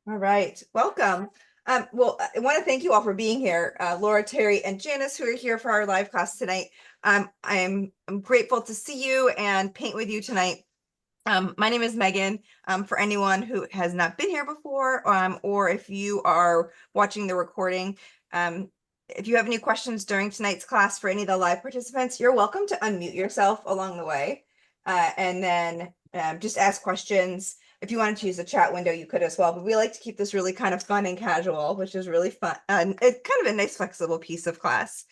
All right, welcome. Well, I want to thank you all for being here, Laura, Terry, and Janice, who are here for our live class tonight. I'm grateful to see you and paint with you tonight. My name is Megan. For anyone who has not been here before, or if you are watching the recording, if you have any questions during tonight's class for any of the live participants, you're welcome to unmute yourself along the way, and then just ask questions. If you wanted to use the chat window, you could as well, but we like to keep this really kind of fun and casual, which is really fun. And it's kind of a nice flexible piece of class.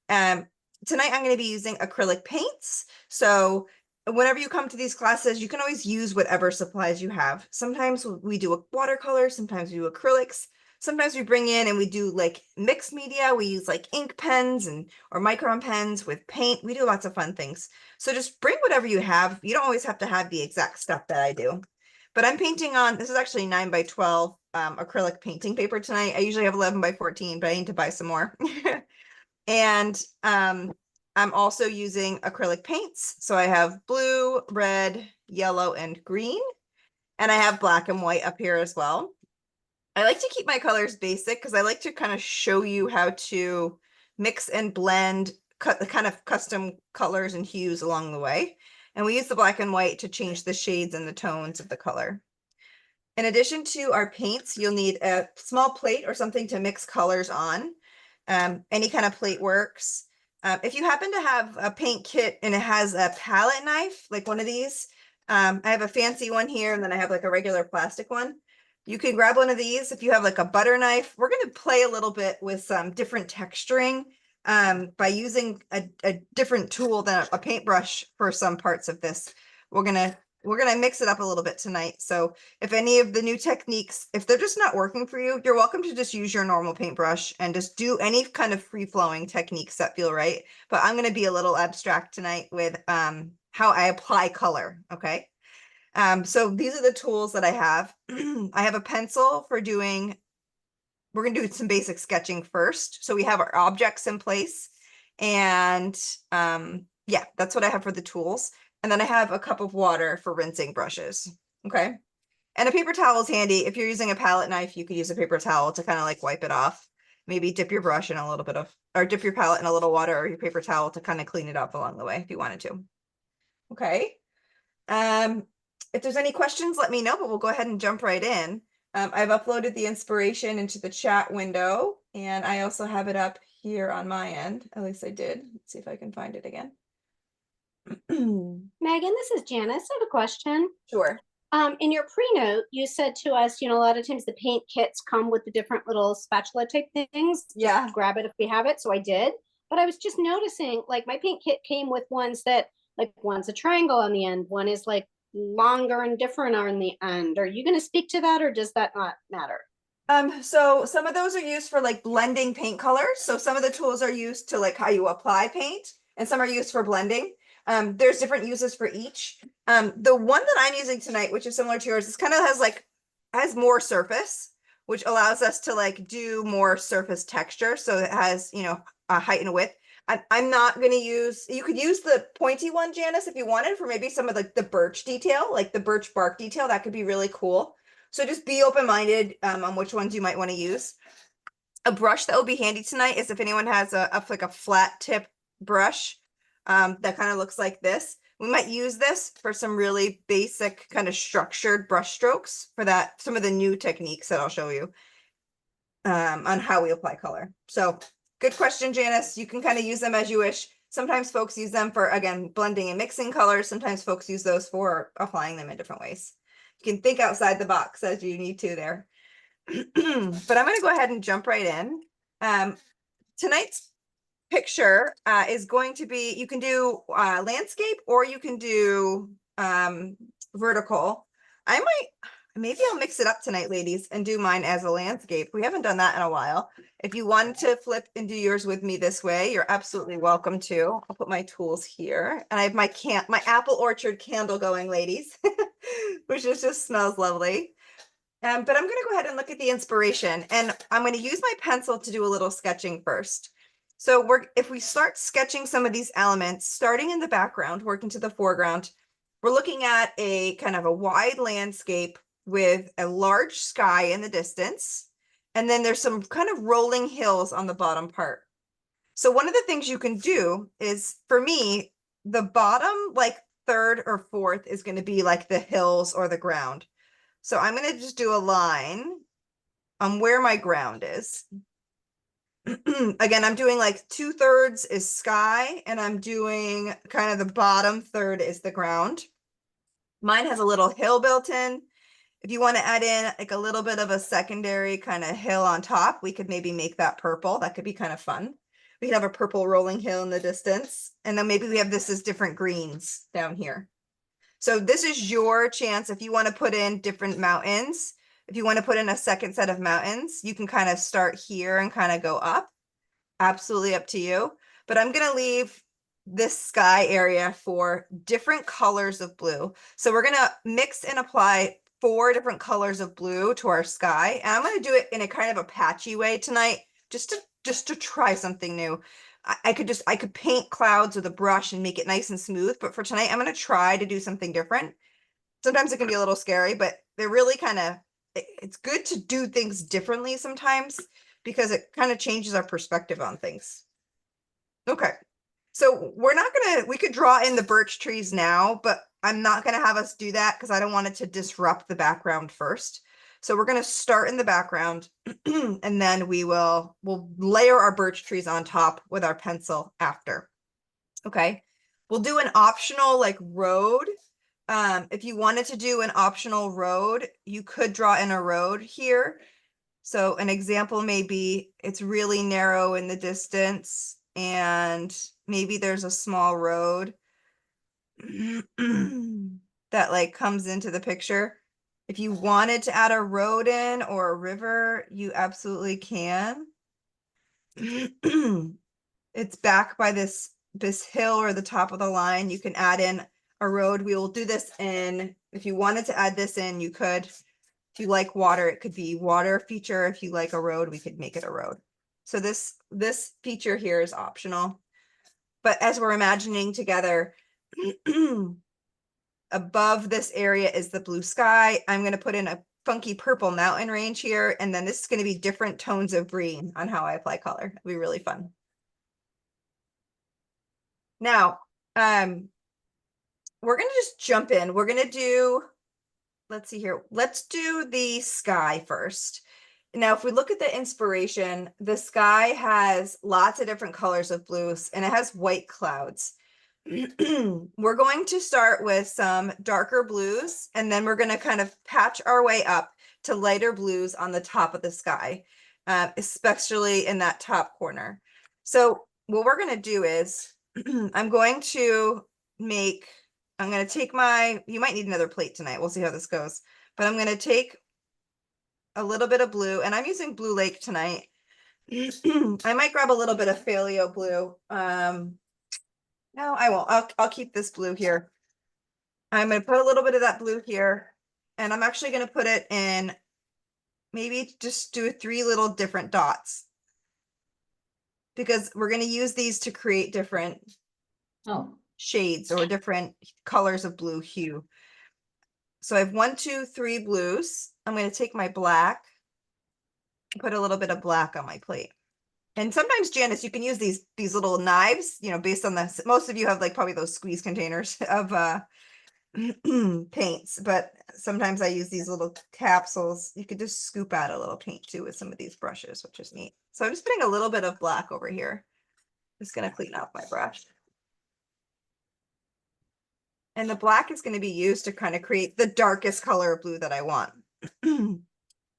Tonight I'm going to be using acrylic paints. So whenever you come to these classes, you can always use whatever supplies you have. Sometimes we do a watercolor, sometimes we do acrylics. Sometimes we bring in and we do like mixed media. We use like ink pens or micron pens with paint. We do lots of fun things. So just bring whatever you have. You don't always have to have the exact stuff that I do. But I'm painting on, this is actually 9x12 acrylic painting paper tonight. I usually have 11x14, but I need to buy some more. And I'm also using acrylic paints. So I have blue, red, yellow, and green. And I have black and white up here as well. I like to keep my colors basic because I like to kind of show you how to mix and blend the kind of custom colors and hues along the way. And we use the black and white to change the shades and the tones of the color. In addition to our paints, you'll need a small plate or something to mix colors on. Any kind of plate works. If you happen to have a paint kit and it has a palette knife, like one of these, I have a fancy one here, and then I have like a regular plastic one. You can grab one of these. If you have like a butter knife, we're going to play a little bit with some different texturing by using a different tool than a paintbrush for some parts of this. We're gonna mix it up a little bit tonight. So if any of the new techniques, if they're just not working for you, you're welcome to just use your normal paintbrush and just do any kind of free-flowing techniques that feel right. But I'm going to be a little abstract tonight with how I apply color. Okay. So these are the tools that I have. I have a pencil for doing, we're going to do some basic sketching first. So we have our objects in place. And yeah, that's what I have for the tools. And then I have a cup of water for rinsing brushes. Okay. And a paper towel is handy. If you're using a palette knife, you could use a paper towel to kind of like wipe it off. Maybe dip your brush in a little bit of, or dip your palette in a little water or your paper towel to kind of clean it up along the way if you wanted to. Okay. If there's any questions, let me know, but we'll go ahead and jump right in. I've uploaded the inspiration into the chat window, and I also have it up here on my end. At least I did. Let's see if I can find it again. Megan, this is Janice. I have a question. Sure. In your pre-note, you said to us, a lot of times the paint kits come with the different little spatula type things. Yeah. Just grab it if we have it. So I did. But I was just noticing, like my paint kit came with ones that, like one's a triangle on the end, one is like longer and different on the end. Are you going to speak to that, or does that not matter? So some of those are used for like blending paint colors. So some of the tools are used to like how you apply paint, and some are used for blending. There's different uses for each. The one that I'm using tonight, which is similar to yours, this kind of has more surface, which allows us to like do more surface texture. So it has, a height and width. I'm not going to use, you could use the pointy one, Janice, if you wanted, for maybe some of the birch detail, like the birch bark detail. That could be really cool. So just be open-minded on which ones you might want to use. A brush that will be handy tonight is if anyone has like a flat tip brush that kind of looks like this. We might use this for some really basic kind of structured brush strokes for that, some of the new techniques that I'll show you on how we apply color. So good question, Janice. You can kind of use them as you wish. Sometimes folks use them for, again, blending and mixing colors. Sometimes folks use those for applying them in different ways. You can think outside the box as you need to there. But I'm going to go ahead and jump right in. Tonight's picture is going to be, you can do landscape or you can do vertical. Maybe I'll mix it up tonight, ladies, and do mine as a landscape. We haven't done that in a while. If you want to flip and do yours with me this way, you're absolutely welcome to. I'll put my tools here, and I have my apple orchard candle going, ladies, which just smells lovely. But I'm going to go ahead and look at the inspiration, and I'm going to use my pencil to do a little sketching first. So if we start sketching some of these elements, starting in the background, working to the foreground, we're looking at a kind of a wide landscape with a large sky in the distance. And then there's some kind of rolling hills on the bottom part. So one of the things you can do is, for me, the bottom like third or fourth is going to be like the hills or the ground. So I'm going to just do a line on where my ground is. Again, I'm doing like 2/3 is sky, and I'm doing kind of the bottom third is the ground. Mine has a little hill built in. If you want to add in like a little bit of a secondary kind of hill on top, we could maybe make that purple. That could be kind of fun. We could have a purple rolling hill in the distance. And then maybe we have this as different greens down here. So this is your chance. If you want to put in different mountains, if you want to put in a second set of mountains, you can kind of start here and kind of go up. Absolutely up to you. But I'm going to leave this sky area for different colors of blue. So we're going to mix and apply 4 different colors of blue to our sky. And I'm going to do it in a kind of a patchy way tonight, just to try something new. I could paint clouds with a brush and make it nice and smooth, but for tonight, I'm going to try to do something different. Sometimes it can be a little scary, but they're really kind of, it's good to do things differently sometimes, because it kind of changes our perspective on things. Okay. So we could draw in the birch trees now, but I'm not going to have us do that because I don't want it to disrupt the background first. So we're going to start in the background and then we'll layer our birch trees on top with our pencil after. Okay. We'll do an optional like road. If you wanted to do an optional road, you could draw in a road here. So an example may be it's really narrow in the distance and maybe there's a small road that like comes into the picture. If you wanted to add a road in or a river, you absolutely can. It's back by this hill or the top of the line. You can add in a road. We will do this in, if you wanted to add this in, you could. If you like water, it could be water feature. If you like a road, we could make it a road. So this feature here is optional. But as we're imagining together, above this area is the blue sky. I'm going to put in a funky purple mountain range here. And then this is going to be different tones of green on how I apply color. It'll be really fun. Now, we're going to just jump in. We're going to do, let's see here. Let's do the sky first. Now, if we look at the inspiration, the sky has lots of different colors of blues and it has white clouds. We're going to start with some darker blues, and then we're going to kind of patch our way up to lighter blues on the top of the sky, especially in that top corner. So what we're going to do is I'm going to take you might need another plate tonight. We'll see how this goes. But I'm going to take a little bit of blue, and I'm using Blue Lake tonight. I might grab a little bit of Phthalo blue. No, I won't. I'll keep this blue here. I'm going to put a little bit of that blue here, and I'm actually going to put it in, maybe just do 3 little different dots, because we're going to use these to create different shades or different colors of blue hue. So I have 1, 2, 3 blues. I'm going to take my black, put a little bit of black on my plate. And sometimes, Janice, you can use these little knives, based on the, most of you have like probably those squeeze containers of paints, but sometimes I use these little capsules. You could just scoop out a little paint too with some of these brushes, which is neat. So I'm just putting a little bit of black over here. Just going to clean off my brush. And the black is going to be used to kind of create the darkest color of blue that I want.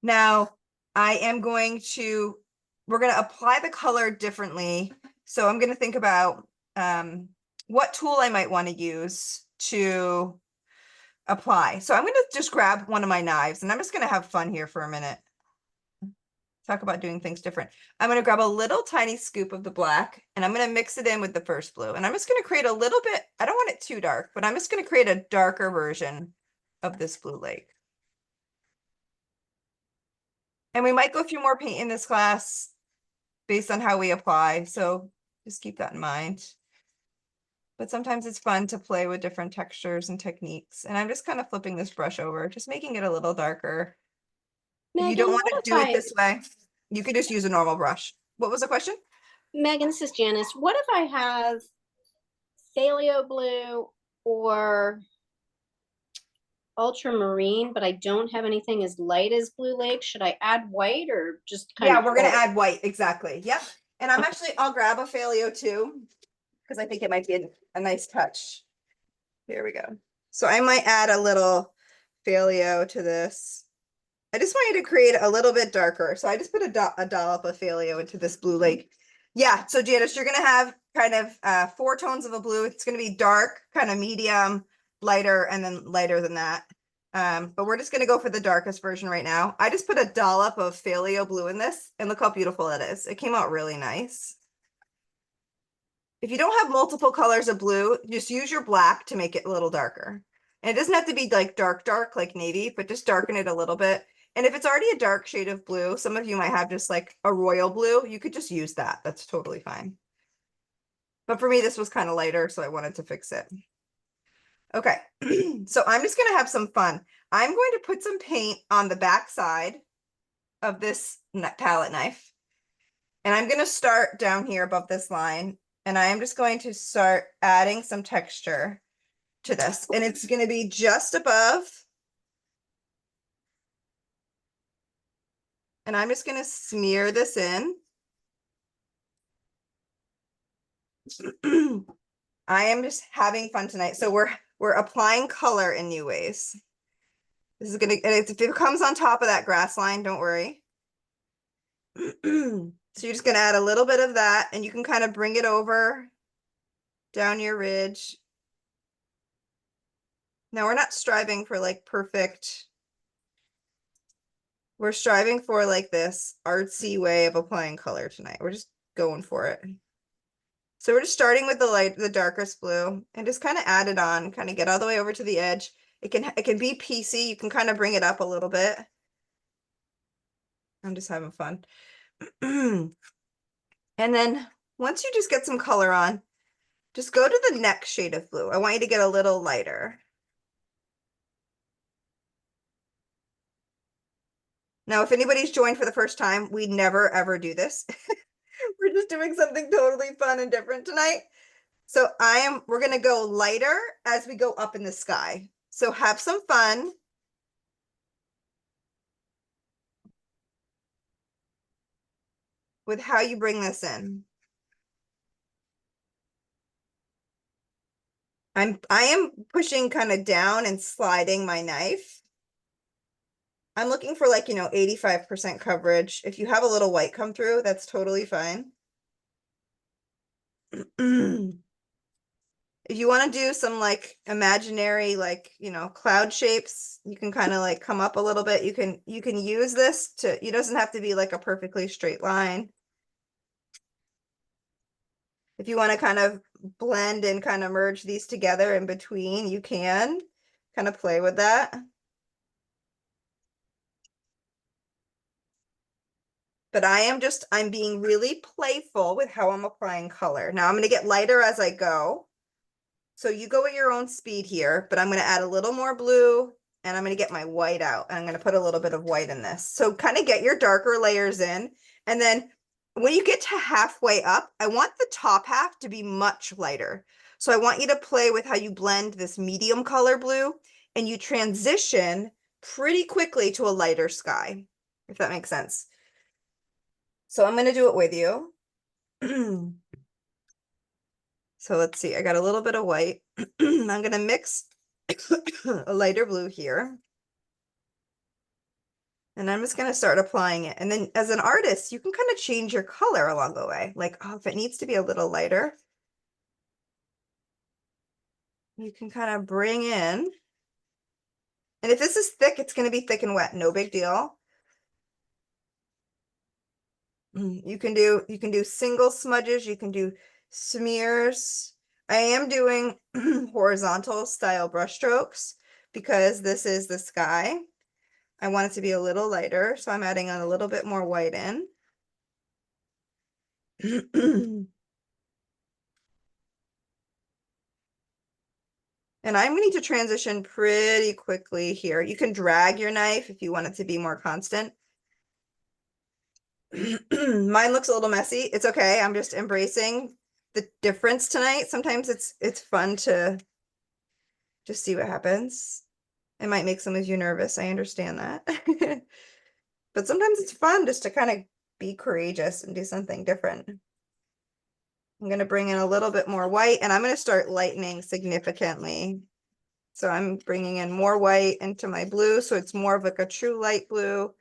Now, we're going to apply the color differently. So I'm going to think about what tool I might want to use to apply. So I'm going to just grab one of my knives, and I'm just going to have fun here for a minute. Talk about doing things different. I'm going to grab a little tiny scoop of the black, and I'm going to mix it in with the first blue. And I'm just going to create a little bit, I don't want it too dark, but I'm just going to create a darker version of this Blue Lake. And we might go through more paint in this class based on how we apply. So just keep that in mind. but sometimes it's fun to play with different textures and techniques. And I'm just kind of flipping this brush over, just making it a little darker. If you don't Megan, want what to if do it this way, you could just use a normal brush. What was the question? Megan, this is Janice. What if I have phthalo blue or ultramarine, but I don't have anything as light as Blue Lake? Should I add white or just kind Yeah, of we're gonna hold it? add white, exactly. Yep. And I'm actually, I'll grab a Failio too, because I think it might be a nice touch. Here we go. So I might add a little Failio to this. I just want you to create a little bit darker. So I just put a dollop of Failio into this Blue Lake. Yeah, so Janice, you're gonna have kind of 4 tones of a blue. It's gonna be dark, kind of medium, lighter, and then lighter than that. But we're just gonna go for the darkest version right now. I just put a dollop of Failio blue in this, and look how beautiful it is. It came out really nice. If you don't have multiple colors of blue, just use your black to make it a little darker. And it doesn't have to be like dark, dark like navy, but just darken it a little bit. And if it's already a dark shade of blue, some of you might have just like a royal blue, you could just use that. That's totally fine. But for me, this was kind of lighter, so I wanted to fix it. Okay, so I'm just gonna have some fun. I'm going to put some paint on the back side of this palette knife. And I'm gonna start down here above this line, and I am just going to start adding some texture to this. And it's gonna be just above. And I'm just gonna smear this in. I am just having fun tonight. So we're applying color in new ways. This is gonna, and if it comes on top of that grass line, don't worry. So you're just gonna add a little bit of that, and you can kind of bring it over down your ridge. Now we're not striving for like perfect. We're striving for like this artsy way of applying color tonight. We're just going for it. So we're just starting with the darkest blue, and just kind of add it on, kind of get all the way over to the edge. It can be piecey. You can kind of bring it up a little bit. I'm just having fun. And then once you just get some color on, just go to the next shade of blue. I want you to get a little lighter. Now, if anybody's joined for the first time, we never ever do this. We're just doing something totally fun and different tonight. So we're gonna go lighter as we go up in the sky. So have some fun. With how you bring this in. I am pushing kind of down and sliding my knife. I'm looking for like, 85% coverage. If you have a little white come through, that's totally fine. If you want to do some like imaginary, like, cloud shapes, you can kind of like come up a little bit. You can use this it doesn't have to be like a perfectly straight line. If you want to kind of blend and kind of merge these together in between, you can kind of play with that. But I'm being really playful with how I'm applying color. Now I'm going to get lighter as I go. So you go at your own speed here, but I'm going to add a little more blue, and I'm going to get my white out, and I'm going to put a little bit of white in this. So kind of get your darker layers in. And then when you get to halfway up, I want the top half to be much lighter. So I want you to play with how you blend this medium color blue, and you transition pretty quickly to a lighter sky, if that makes sense. So I'm going to do it with you. So let's see, I got a little bit of white. I'm going to mix a lighter blue here. And I'm just going to start applying it. And then as an artist, you can kind of change your color along the way. Like, oh, if it needs to be a little lighter, you can kind of bring in. And if this is thick, it's going to be thick and wet. No big deal. You can do single smudges. You can do smears. I am doing horizontal style brush strokes because this is the sky. I want it to be a little lighter, so I'm adding on a little bit more white in. And I'm going to transition pretty quickly here. You can drag your knife if you want it to be more constant. Mine looks a little messy. It's okay. I'm just embracing the difference tonight. Sometimes it's fun to just see what happens. It might make some of you nervous. I understand that. But sometimes it's fun just to kind of be courageous and do something different. I'm going to bring in a little bit more white and I'm going to start lightening significantly. So I'm bringing in more white into my blue, so it's more of like a true light blue.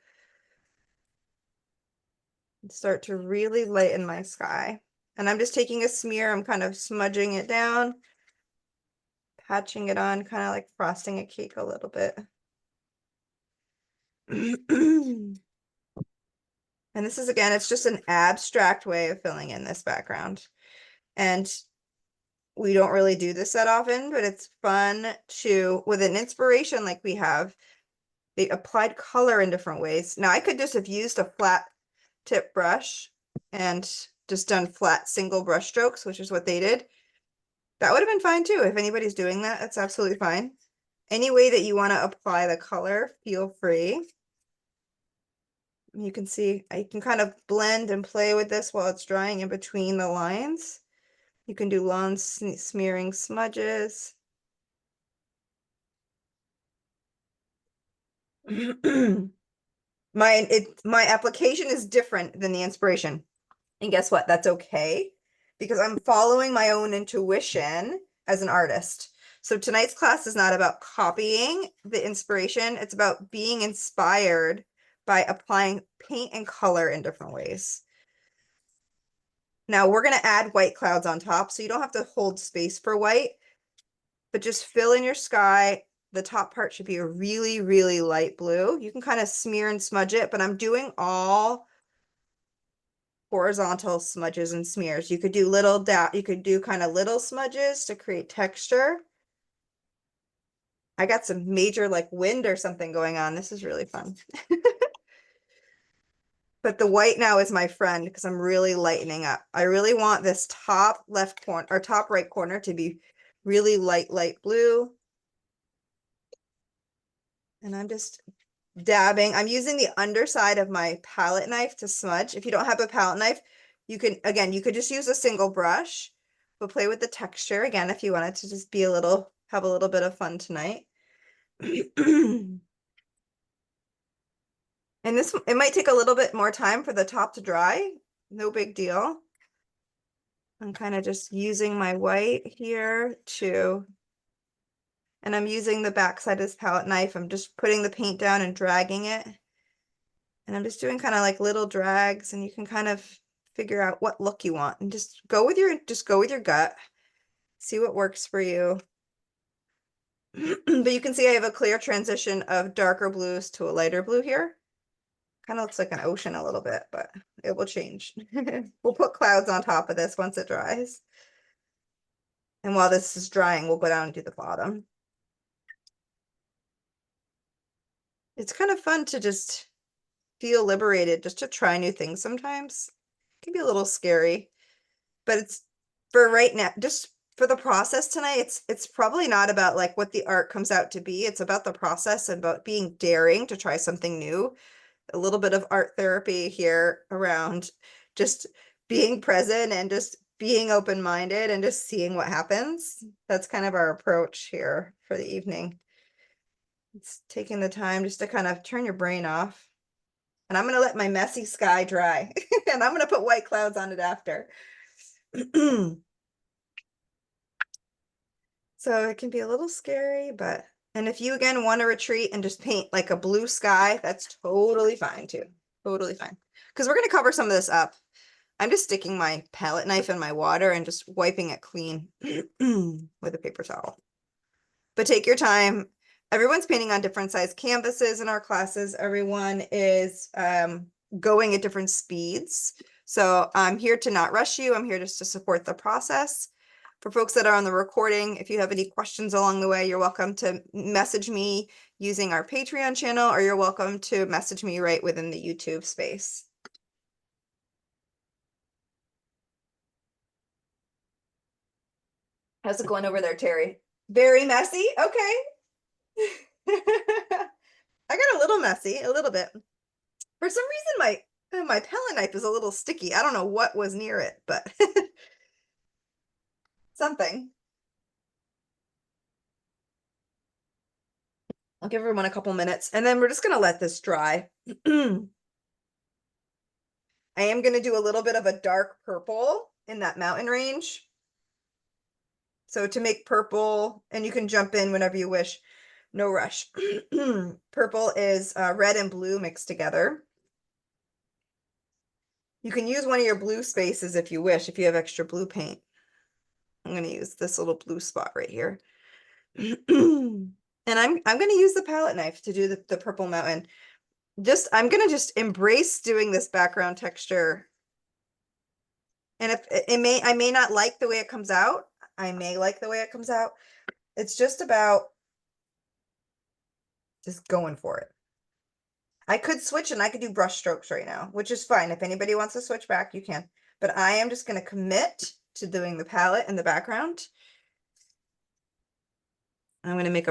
Start to really lighten my sky. And I'm just taking a smear, I'm kind of smudging it down, patching it on, kind of like frosting a cake a little bit. And this is, again, it's just an abstract way of filling in this background. And we don't really do this that often, but it's fun to, with an inspiration like we have, they applied color in different ways. Now I could just have used a flat tip brush and just done flat single brush strokes, which is what they did. That would have been fine too. If anybody's doing that, that's absolutely fine. Any way that you want to apply the color, feel free. You can see I can kind of blend and play with this while it's drying in between the lines. You can do long smearing smudges. My application is different than the inspiration. And guess what? That's okay, because I'm following my own intuition as an artist. So tonight's class is not about copying the inspiration. It's about being inspired by applying paint and color in different ways. Now we're going to add white clouds on top, so you don't have to hold space for white, but just fill in your sky. The top part should be a really, really light blue. You can kind of smear and smudge it, but I'm doing all horizontal smudges and smears. You could do little you could do kind of little smudges to create texture. I got some major like wind or something going on. This is really fun. But the white now is my friend because I'm really lightening up. I really want this top left corner or top right corner to be really light blue. And I'm just dabbing. I'm using the underside of my palette knife to smudge. If you don't have a palette knife, you can, again, you could just use a single brush, but play with the texture again if you wanted to just be a little, have a little bit of fun tonight. And this, it might take a little bit more time for the top to dry. No big deal. I'm kind of just using my white here to, and I'm using the backside of this palette knife. I'm just putting the paint down and dragging it. And I'm just doing kind of like little drags, and you can kind of figure out what look you want and just go with your gut. See what works for you. But you can see I have a clear transition of darker blues to a lighter blue here. Kind of looks like an ocean a little bit, but it will change. We'll put clouds on top of this once it dries. And while this is drying, we'll go down and do the bottom. It's kind of fun to just feel liberated, just to try new things sometimes. It can be a little scary, but it's for right now, just for the process tonight, it's probably not about like what the art comes out to be. It's about the process and about being daring to try something new. A little bit of art therapy here around just being present and just being open-minded and just seeing what happens. That's kind of our approach here for the evening. It's taking the time just to kind of turn your brain off. And I'm going to let my messy sky dry and I'm going to put white clouds on it after. So it can be a little scary, but, and if you again want to retreat and just paint like a blue sky, that's totally fine too. Totally fine. Because we're going to cover some of this up. I'm just sticking my palette knife in my water and just wiping it clean with a paper towel. But take your time. Everyone's painting on different size canvases in our classes. Everyone is going at different speeds. So I'm here to not rush you. I'm here just to support the process. For folks that are on the recording, if you have any questions along the way, you're welcome to message me using our Patreon channel, or you're welcome to message me right within the YouTube space. How's it going over there, Terry? Very messy. Okay. I got a little messy, a little bit. For some reason, my palette knife is a little sticky. I don't know what was near it, but something. I'll give everyone a couple minutes and then we're just gonna let this dry. I am gonna do a little bit of a dark purple in that mountain range. So to make purple, and you can jump in whenever you wish, no rush. Purple is red and blue mixed together. You can use one of your blue spaces if you wish, if you have extra blue paint. I'm going to use this little blue spot right here. And I'm going to use the palette knife to do the purple mountain. I'm going to just embrace doing this background texture. And if I may not like the way it comes out. I may like the way it comes out. It's just about just going for it. I could switch and I could do brush strokes right now, which is fine. If anybody wants to switch back, you can. But I am just going to commit to doing the palette in the background. I'm going to make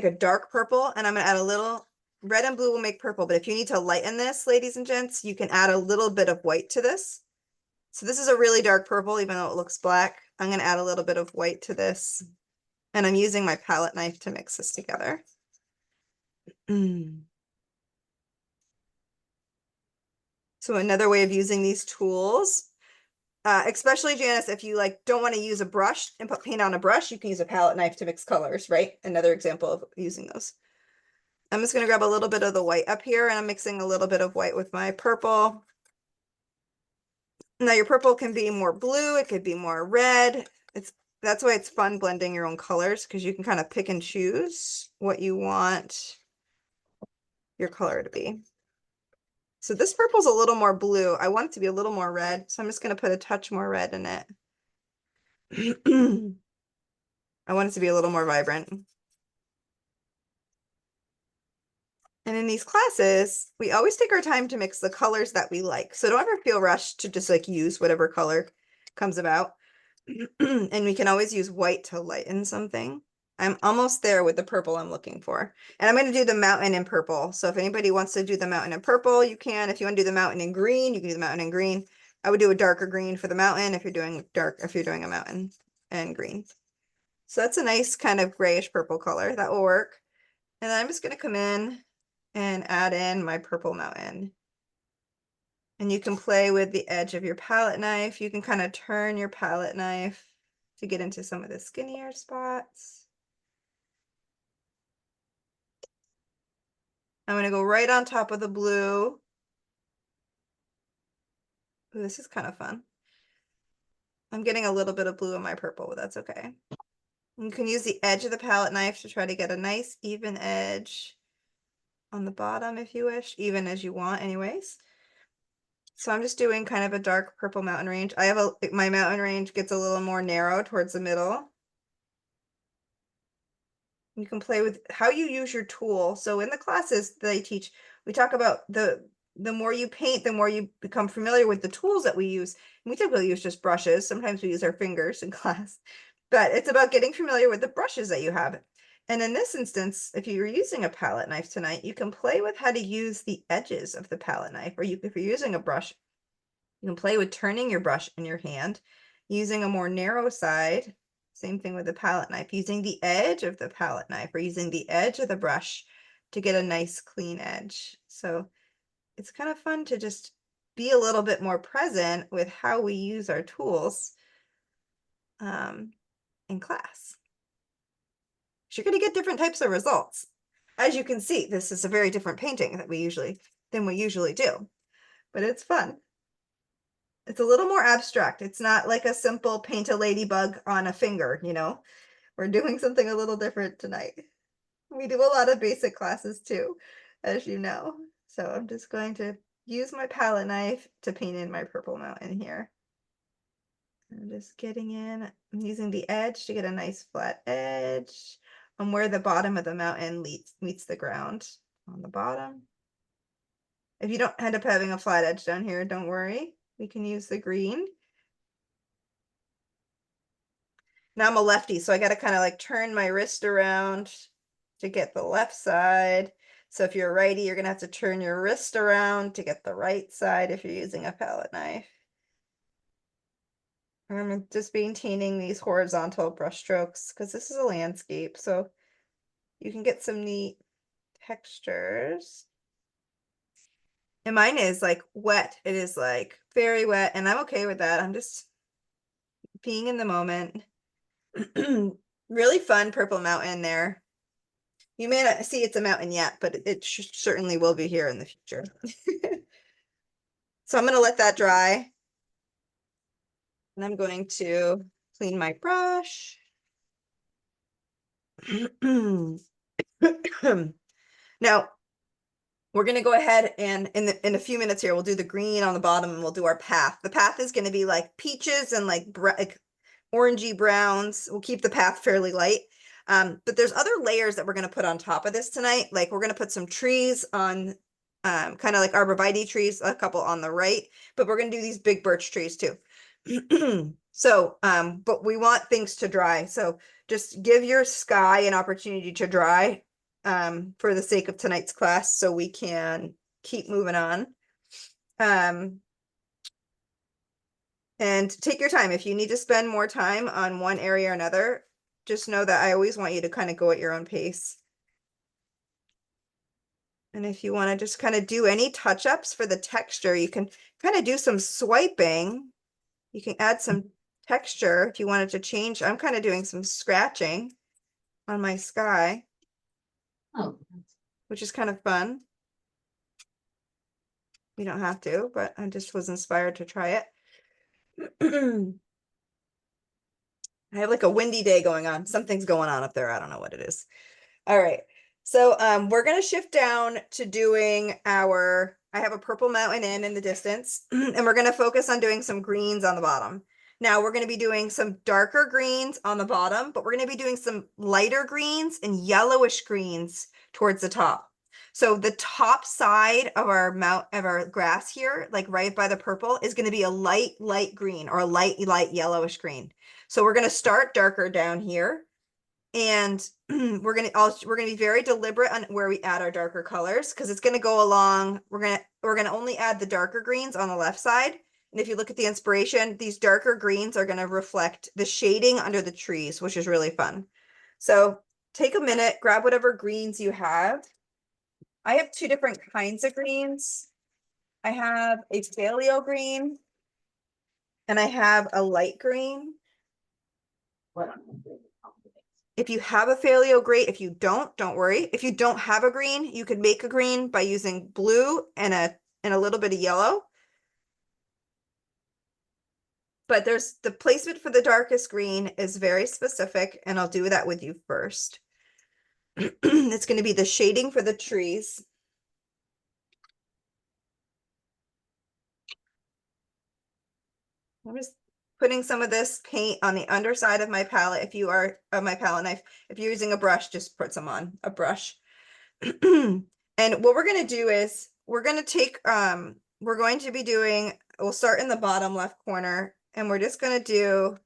a dark purple and I'm going to add a little red and blue will make purple. But if you need to lighten this, ladies and gents, you can add a little bit of white to this. So this is a really dark purple, even though it looks black. I'm going to add a little bit of white to this. And I'm using my palette knife to mix this together. So another way of using these tools, especially Janice, if you like don't want to use a brush and put paint on a brush, you can use a palette knife to mix colors, right? Another example of using those. I'm just going to grab a little bit of the white up here and I'm mixing a little bit of white with my purple. Now your purple can be more blue, it could be more red. That's why it's fun blending your own colors, because you can kind of pick and choose what you want your color to be. So this purple's a little more blue. I want it to be a little more red, so I'm just going to put a touch more red in it. I want it to be a little more vibrant. And in these classes, we always take our time to mix the colors that we like. So don't ever feel rushed to just like use whatever color comes about. And we can always use white to lighten something. I'm almost there with the purple I'm looking for. And I'm going to do the mountain in purple. So if anybody wants to do the mountain in purple, you can. If you want to do the mountain in green, you can do the mountain in green. I would do a darker green for the mountain if you're doing a mountain and green. So that's a nice kind of grayish purple color. That will work. And then I'm just going to come in and add in my purple mountain. And you can play with the edge of your palette knife. You can kind of turn your palette knife to get into some of the skinnier spots. I'm going to go right on top of the blue. Ooh, this is kind of fun. I'm getting a little bit of blue in my purple, but that's okay. You can use the edge of the palette knife to try to get a nice even edge on the bottom if you wish, even as you want anyways. So I'm just doing kind of a dark purple mountain range. My mountain range gets a little more narrow towards the middle. You can play with how you use your tool. So in the classes they teach, we talk about the more you paint, the more you become familiar with the tools that we use. And we typically use just brushes. Sometimes we use our fingers in class, but it's about getting familiar with the brushes that you have. And in this instance, if you're using a palette knife tonight, you can play with how to use the edges of the palette knife, or if you're using a brush, you can play with turning your brush in your hand, using a more narrow side. Same thing with the palette knife, using the edge of the palette knife or using the edge of the brush to get a nice clean edge. So it's kind of fun to just be a little bit more present with how we use our tools in class. You're going to get different types of results. As you can see, this is a very different painting than we usually do, but it's fun. It's a little more abstract. It's not like a simple paint a ladybug on a finger, you know. We're doing something a little different tonight. We do a lot of basic classes too, as you know. So I'm just going to use my palette knife to paint in my purple mountain here. I'm just getting in. I'm using the edge to get a nice flat edge on where the bottom of the mountain meets the ground on the bottom. If you don't end up having a flat edge down here, don't worry. We can use the green. Now I'm a lefty, so I got to kind of like turn my wrist around to get the left side. So if you're a righty, you're going to have to turn your wrist around to get the right side if you're using a palette knife. And I'm just maintaining these horizontal brush strokes because this is a landscape, so you can get some neat textures. And mine is like wet. It is like very wet, and I'm okay with that. I'm just being in the moment. Really fun purple mountain there. You may not see it's a mountain yet, but it certainly will be here in the future. So I'm going to let that dry. And I'm going to clean my brush. Now, we're going to go ahead and in a few minutes here, we'll do the green on the bottom and we'll do our path. The path is going to be like peaches and like orangey browns. We'll keep the path fairly light. But there's other layers that we're going to put on top of this tonight. Like we're going to put some trees on, kind of like arborvitae trees, a couple on the right, but we're going to do these big birch trees too. So, but we want things to dry. So just give your sky an opportunity to dry, for the sake of tonight's class, so we can keep moving on. And take your time. If you need to spend more time on one area or another, just know that I always want you to kind of go at your own pace. And if you want to just kind of do any touch-ups for the texture, you can kind of do some swiping. You can add some texture if you wanted to change. I'm kind of doing some scratching on my sky, Oh, which is kind of fun. You don't have to, but I just was inspired to try it. I have like a windy day going on. Something's going on up there. I don't know what it is. All right. So we're going to shift down to doing I have a purple mountain in the distance, and we're going to focus on doing some greens on the bottom. Now we're going to be doing some darker greens on the bottom, but we're going to be doing some lighter greens and yellowish greens towards the top. So the top side of our grass here, like right by the purple, is going to be a light green or a light yellowish green. So we're going to start darker down here, and we're going to be very deliberate on where we add our darker colors, because it's going to go along. We're going to only add the darker greens on the left side. And if you look at the inspiration, these darker greens are going to reflect the shading under the trees, which is really fun. So take a minute, grab whatever greens you have. I have two different kinds of greens. I have a phthalo green and I have a light green. what? If you have a phthalo, great. If you don't worry. If you don't have a green, you could make a green by using blue and a little bit of yellow. But there's the placement for the darkest green is very specific, and I'll do that with you first. It's going to be the shading for the trees. I'm just putting some of this paint on the underside of my palette. If you are my palette knife, if you're using a brush, just put some on a brush. And what we're going to do is we're going to take, we're going to be doing, we'll start in the bottom left corner, and we're just going to do,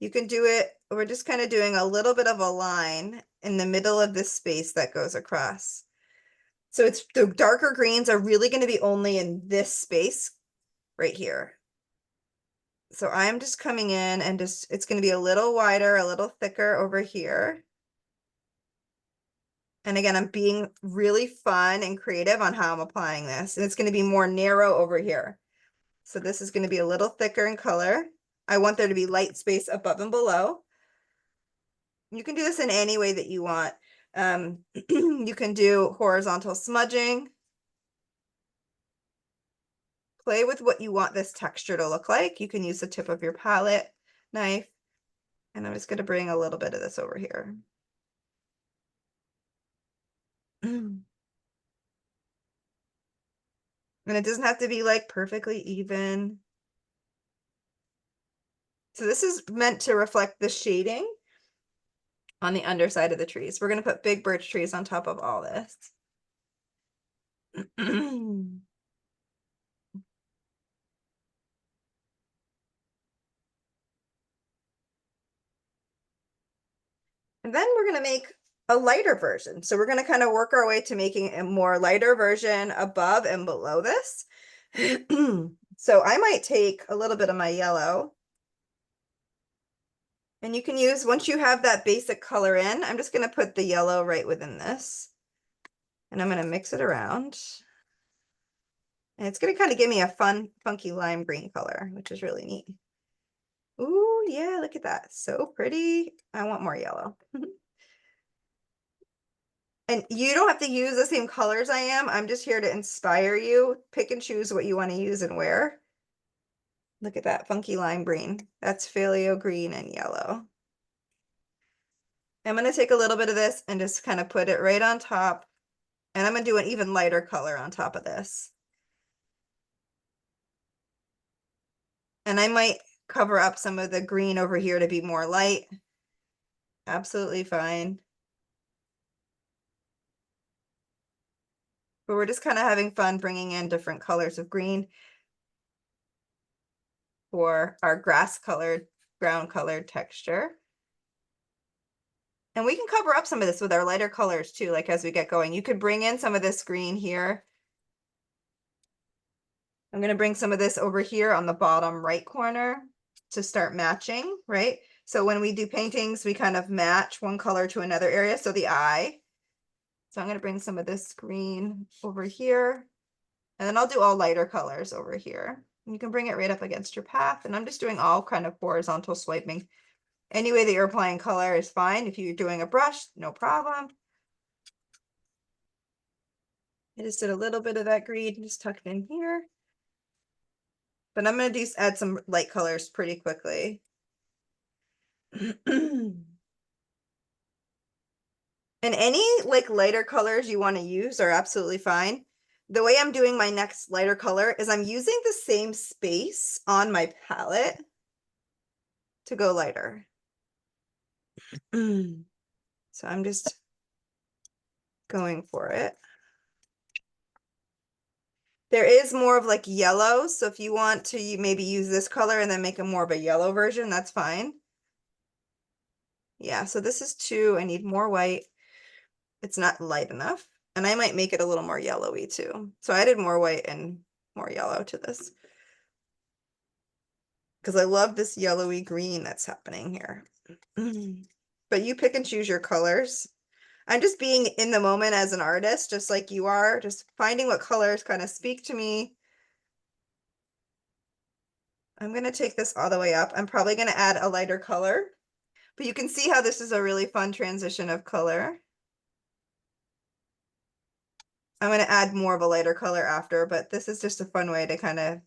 you can do it, we're just kind of doing a little bit of a line in the middle of this space that goes across. So it's the darker greens are really going to be only in this space right here. So I'm just coming in and it's going to be a little wider, a little thicker over here. And again, I'm being really fun and creative on how I'm applying this. And it's going to be more narrow over here. So this is going to be a little thicker in color. I want there to be light space above and below. You can do this in any way that you want. You can do horizontal smudging. Play with what you want this texture to look like. You can use the tip of your palette knife. And I'm just going to bring a little bit of this over here. And it doesn't have to be like perfectly even. So this is meant to reflect the shading on the underside of the trees. We're going to put big birch trees on top of all this. And then we're gonna make a lighter version. So we're gonna kind of work our way to making a more lighter version above and below this. So I might take a little bit of my yellow. And you can use, once you have that basic color in, I'm just gonna put the yellow right within this. And I'm gonna mix it around. And it's gonna kind of give me a fun, funky lime green color, which is really neat. Ooh, yeah, look at that. So pretty. I want more yellow. And you don't have to use the same colors I am. I'm just here to inspire you. Pick and choose what you want to use and where. Look at that funky lime green. That's phthalo green and yellow. I'm going to take a little bit of this and just kind of put it right on top. And I'm going to do an even lighter color on top of this. And I might cover up some of the green over here to be more light. Absolutely fine. But we're just kind of having fun bringing in different colors of green for our grass colored, brown colored texture. And we can cover up some of this with our lighter colors too, like as we get going. You could bring in some of this green here. I'm going to bring some of this over here on the bottom right corner to start matching, right? So when we do paintings, we kind of match one color to another area. So the eye. So I'm going to bring some of this green over here. And then I'll do all lighter colors over here. You can bring it right up against your path. And I'm just doing all kind of horizontal swiping. Any way that you're applying color is fine. If you're doing a brush, no problem. I just did a little bit of that green, just tucked in here. But I'm going to add some light colors pretty quickly. And any like lighter colors you want to use are absolutely fine. The way I'm doing my next lighter color is I'm using the same space on my palette to go lighter. So I'm just going for it. There is more of like yellow, so if you want to maybe use this color and then make a more of a yellow version, that's fine. Yeah, so this is 2. I need more white. It's not light enough. And I might make it a little more yellowy too. So I added more white and more yellow to this. Because I love this yellowy green that's happening here. But you pick and choose your colors. I'm just being in the moment as an artist, just like you are, just finding what colors kind of speak to me. I'm going to take this all the way up. I'm probably going to add a lighter color, but you can see how this is a really fun transition of color. I'm going to add more of a lighter color after, but this is just a fun way to kind of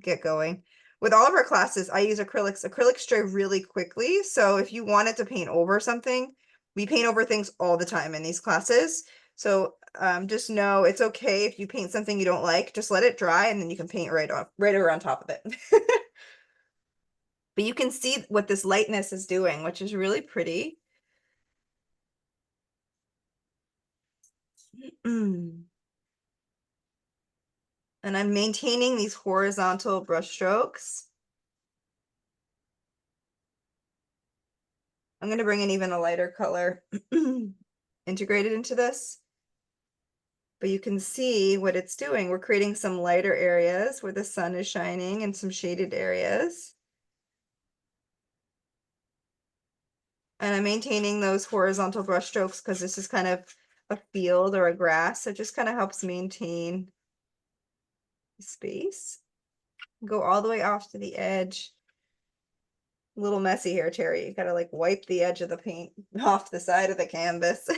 get going. With all of our classes, I use acrylics. Acrylics dry really quickly. So if you wanted to paint over something, we paint over things all the time in these classes. So just know it's okay if you paint something you don't like, just let it dry and then you can paint right over on top of it. But you can see what this lightness is doing, which is really pretty. And I'm maintaining these horizontal brush strokes. I'm going to bring in even a lighter color integrated into this. But you can see what it's doing. We're creating some lighter areas where the sun is shining and some shaded areas. And I'm maintaining those horizontal brush strokes because this is kind of a field or a grass. So it just kind of helps maintain space. Go all the way off to the edge. A little messy here, Terry. You gotta like wipe the edge of the paint off the side of the canvas.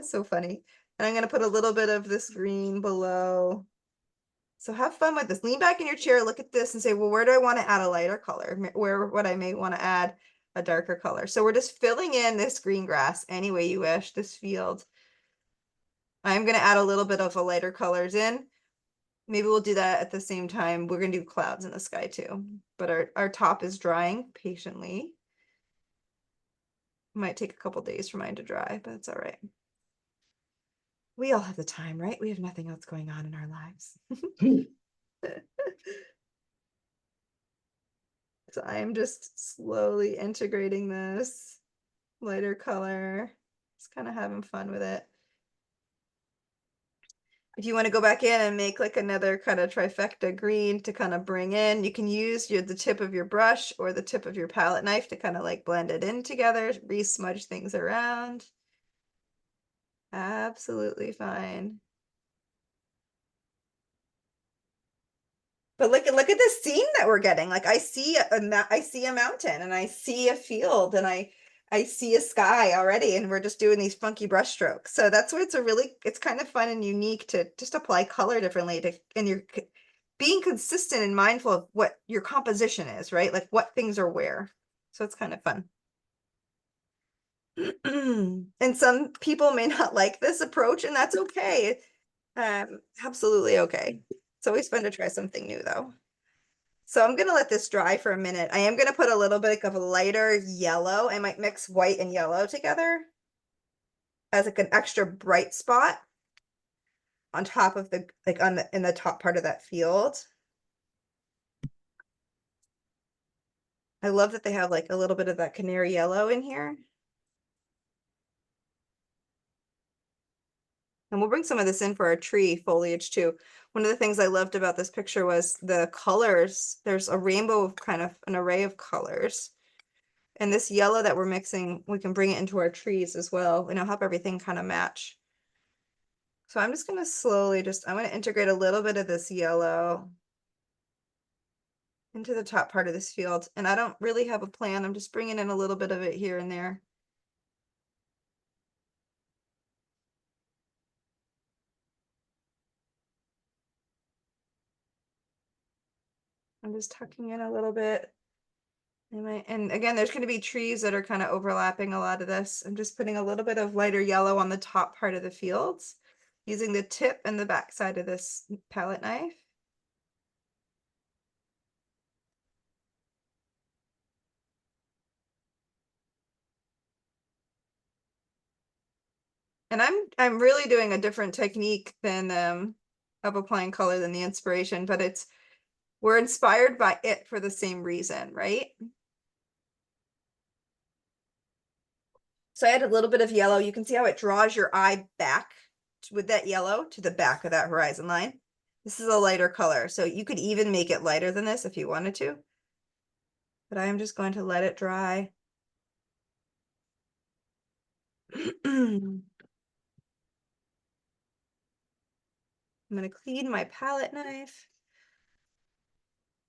So funny. And I'm gonna put a little bit of this green below. So have fun with this. Lean back in your chair, look at this and say, well, where do I want to add a lighter color? Where would I may want to add a darker color? So we're just filling in this green grass any way you wish, this field. I'm going to add a little bit of a lighter colors in. Maybe we'll do that at the same time. We're going to do clouds in the sky too. But our top is drying patiently. Might take a couple days for mine to dry, but it's all right. We all have the time, right? We have nothing else going on in our lives. So I am just slowly integrating this lighter color. Just kind of having fun with it. If you want to go back in and make like another kind of trifecta green to kind of bring in, you can use the tip of your brush or the tip of your palette knife to kind of like blend it in together, re-smudge things around. Absolutely fine. But look at this scene that we're getting. Like I see a mountain and I see a field and I see a sky already, and we're just doing these funky brush strokes. So that's where it's kind of fun and unique to just apply color differently and you're being consistent and mindful of what your composition is, right? Like what things are where. So it's kind of fun. And some people may not like this approach, and that's okay. Absolutely okay. It's always fun to try something new though. So I'm gonna let this dry for a minute. I am gonna put a little bit of a lighter yellow. I might mix white and yellow together as like an extra bright spot on top of the, like in the top part of that field. I love that they have like a little bit of that canary yellow in here. And we'll bring some of this in for our tree foliage too. One of the things I loved about this picture was the colors. There's a rainbow of kind of an array of colors. And this yellow that we're mixing, we can bring it into our trees as well, and it'll help everything kind of match. So I'm just going to slowly I'm going to integrate a little bit of this yellow into the top part of this field. And I don't really have a plan. I'm just bringing in a little bit of it here and there. I'm just tucking in a little bit. And again, there's going to be trees that are kind of overlapping a lot of this. I'm just putting a little bit of lighter yellow on the top part of the fields, using the tip and the back side of this palette knife. And I'm really doing a different technique than of applying color than the inspiration, but we're inspired by it for the same reason, right? So I had a little bit of yellow. You can see how it draws your eye back with that yellow to the back of that horizon line. This is a lighter color, so you could even make it lighter than this if you wanted to. But I am just going to let it dry. I'm going to clean my palette knife.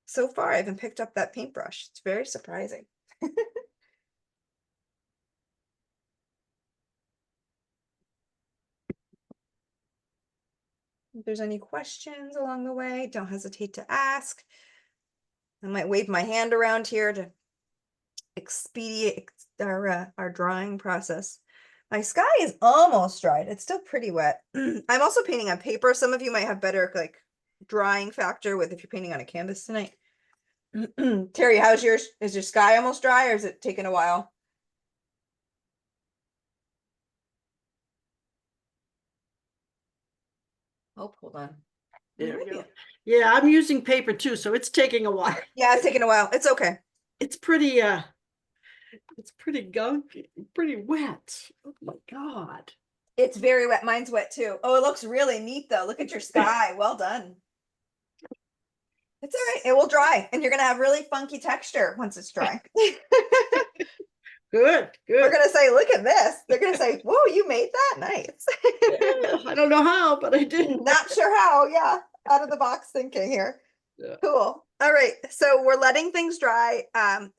So far, I haven't picked up that paintbrush. It's very surprising. If there's any questions along the way, don't hesitate to ask. I might wave my hand around here to expedite our drying process. My sky is almost dried. It's still pretty wet. I'm also painting on paper. Some of you might have better like drying factor with if you're painting on a canvas tonight. Terry, how's yours? Is your sky almost dry or is it taking a while? Oh, hold on. There we go. Yeah, I'm using paper too, so it's taking a while. Yeah, it's taking a while. It's okay. It's pretty gunky, pretty wet. Oh my God. It's very wet. Mine's wet too. Oh, it looks really neat though. Look at your sky. Well done. It's all right. It will dry and you're going to have really funky texture once it's dry. Good. We're going to say, look at this. They're going to say, whoa, you made that nice. Yeah, I don't know how, but I did. Not sure how. Yeah. Out of the box thinking here. Yeah. Cool. All right. So we're letting things dry.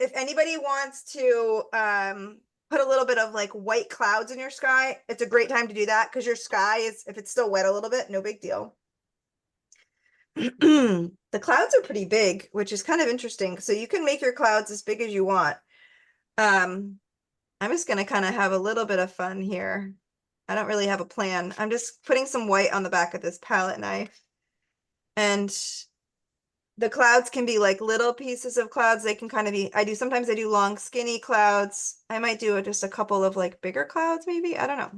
If anybody wants to put a little bit of like white clouds in your sky, it's a great time to do that because your sky is, if it's still wet a little bit, no big deal. The clouds are pretty big, which is kind of interesting. So you can make your clouds as big as you want. I'm just going to kind of have a little bit of fun here. I don't really have a plan. I'm just putting some white on the back of this palette knife. And the clouds can be like little pieces of clouds. They can kind of be, sometimes I do long, skinny clouds. I might do just a couple of like bigger clouds, maybe. I don't know.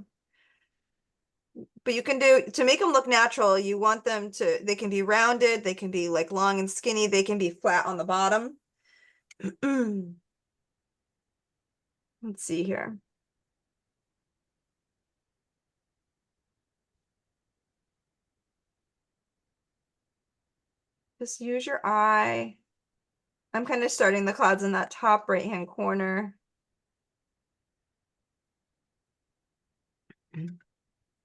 But you can do, to make them look natural, you want them to, they can be rounded, they can be like long and skinny, they can be flat on the bottom. Let's see here. Just use your eye. I'm kind of starting the clouds in that top right-hand corner.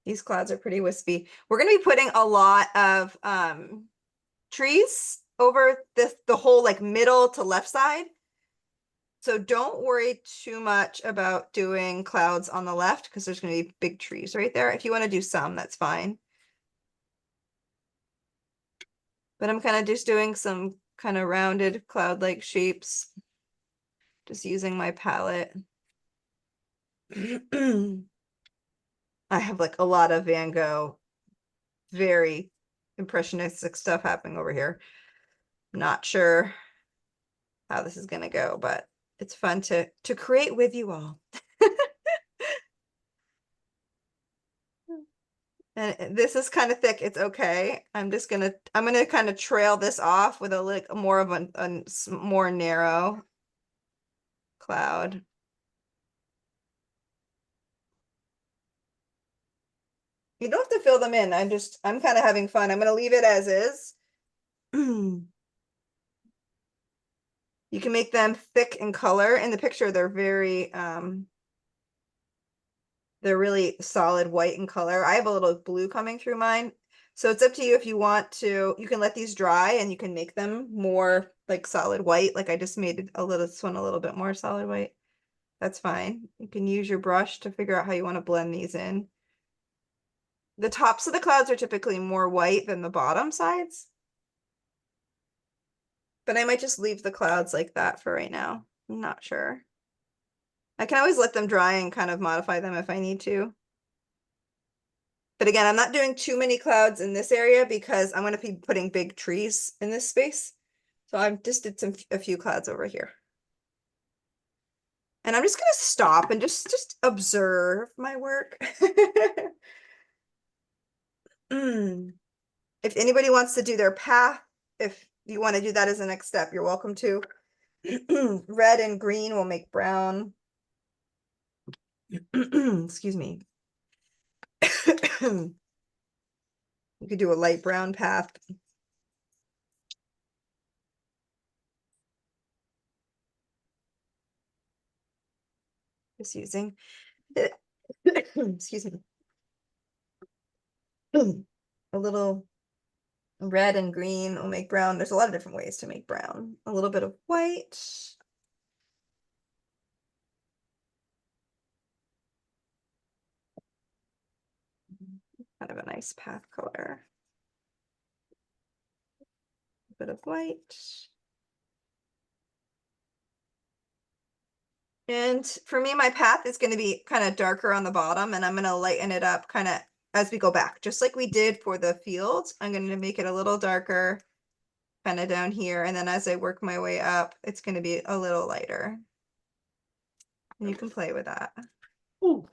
These clouds are pretty wispy. We're going to be putting a lot of trees over the whole like middle to left side. So don't worry too much about doing clouds on the left because there's going to be big trees right there. If you want to do some, that's fine. But I'm kind of just doing some kind of rounded cloud-like shapes. Just using my palette. I have like a lot of Van Gogh, very impressionistic stuff happening over here. Not sure how this is gonna go, but it's fun to create with you all. And this is kind of thick, it's okay. I'm gonna kind of trail this off with a like more of a more narrow cloud. You don't have to fill them in. I'm kind of having fun. I'm gonna leave it as is. You can make them thick in color. In the picture, they're very they're really solid white in color. I have a little blue coming through mine. So it's up to you if you want to, you can let these dry and you can make them more like solid white. Like I just made this one a little bit more solid white. That's fine. You can use your brush to figure out how you want to blend these in. The tops of the clouds are typically more white than the bottom sides. But I might just leave the clouds like that for right now. I'm not sure. I can always let them dry and kind of modify them if I need to. But again, I'm not doing too many clouds in this area because I'm going to be putting big trees in this space. So I've just did a few clouds over here. And I'm just going to stop and just observe my work. If anybody wants to do their path, if you want to do that as a next step, you're welcome to. Red and green will make brown. Excuse me. You could do a light brown path. Just using excuse me. A little red and green will make brown. There's a lot of different ways to make brown. A little bit of white. Kind of a nice path color. A bit of white. And for me, my path is going to be kind of darker on the bottom, and I'm going to lighten it up kind of as we go back, just like we did for the fields. I'm going to make it a little darker kind of down here. And then as I work my way up, it's going to be a little lighter. And you can play with that. Ooh.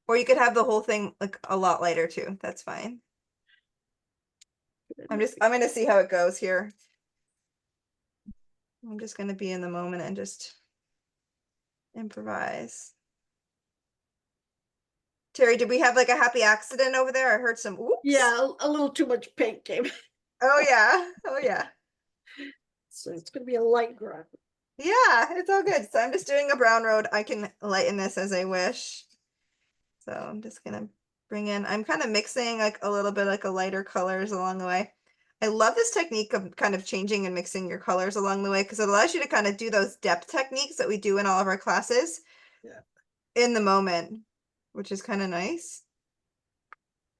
Or you could have the whole thing like a lot lighter too. That's fine. I'm going to see how it goes here. I'm just going to be in the moment and just improvise. Terry, did we have like a happy accident over there? I heard some oops. Yeah, a little too much paint came. Oh yeah. Oh yeah. So it's gonna be a light brown. Yeah, it's all good. So I'm just doing a brown road. I can lighten this as I wish. So I'm just gonna bring in, I'm kind of mixing like a little bit like a lighter colors along the way. I love this technique of kind of changing and mixing your colors along the way because it allows you to kind of do those depth techniques that we do in all of our classes in the moment, which is kind of nice.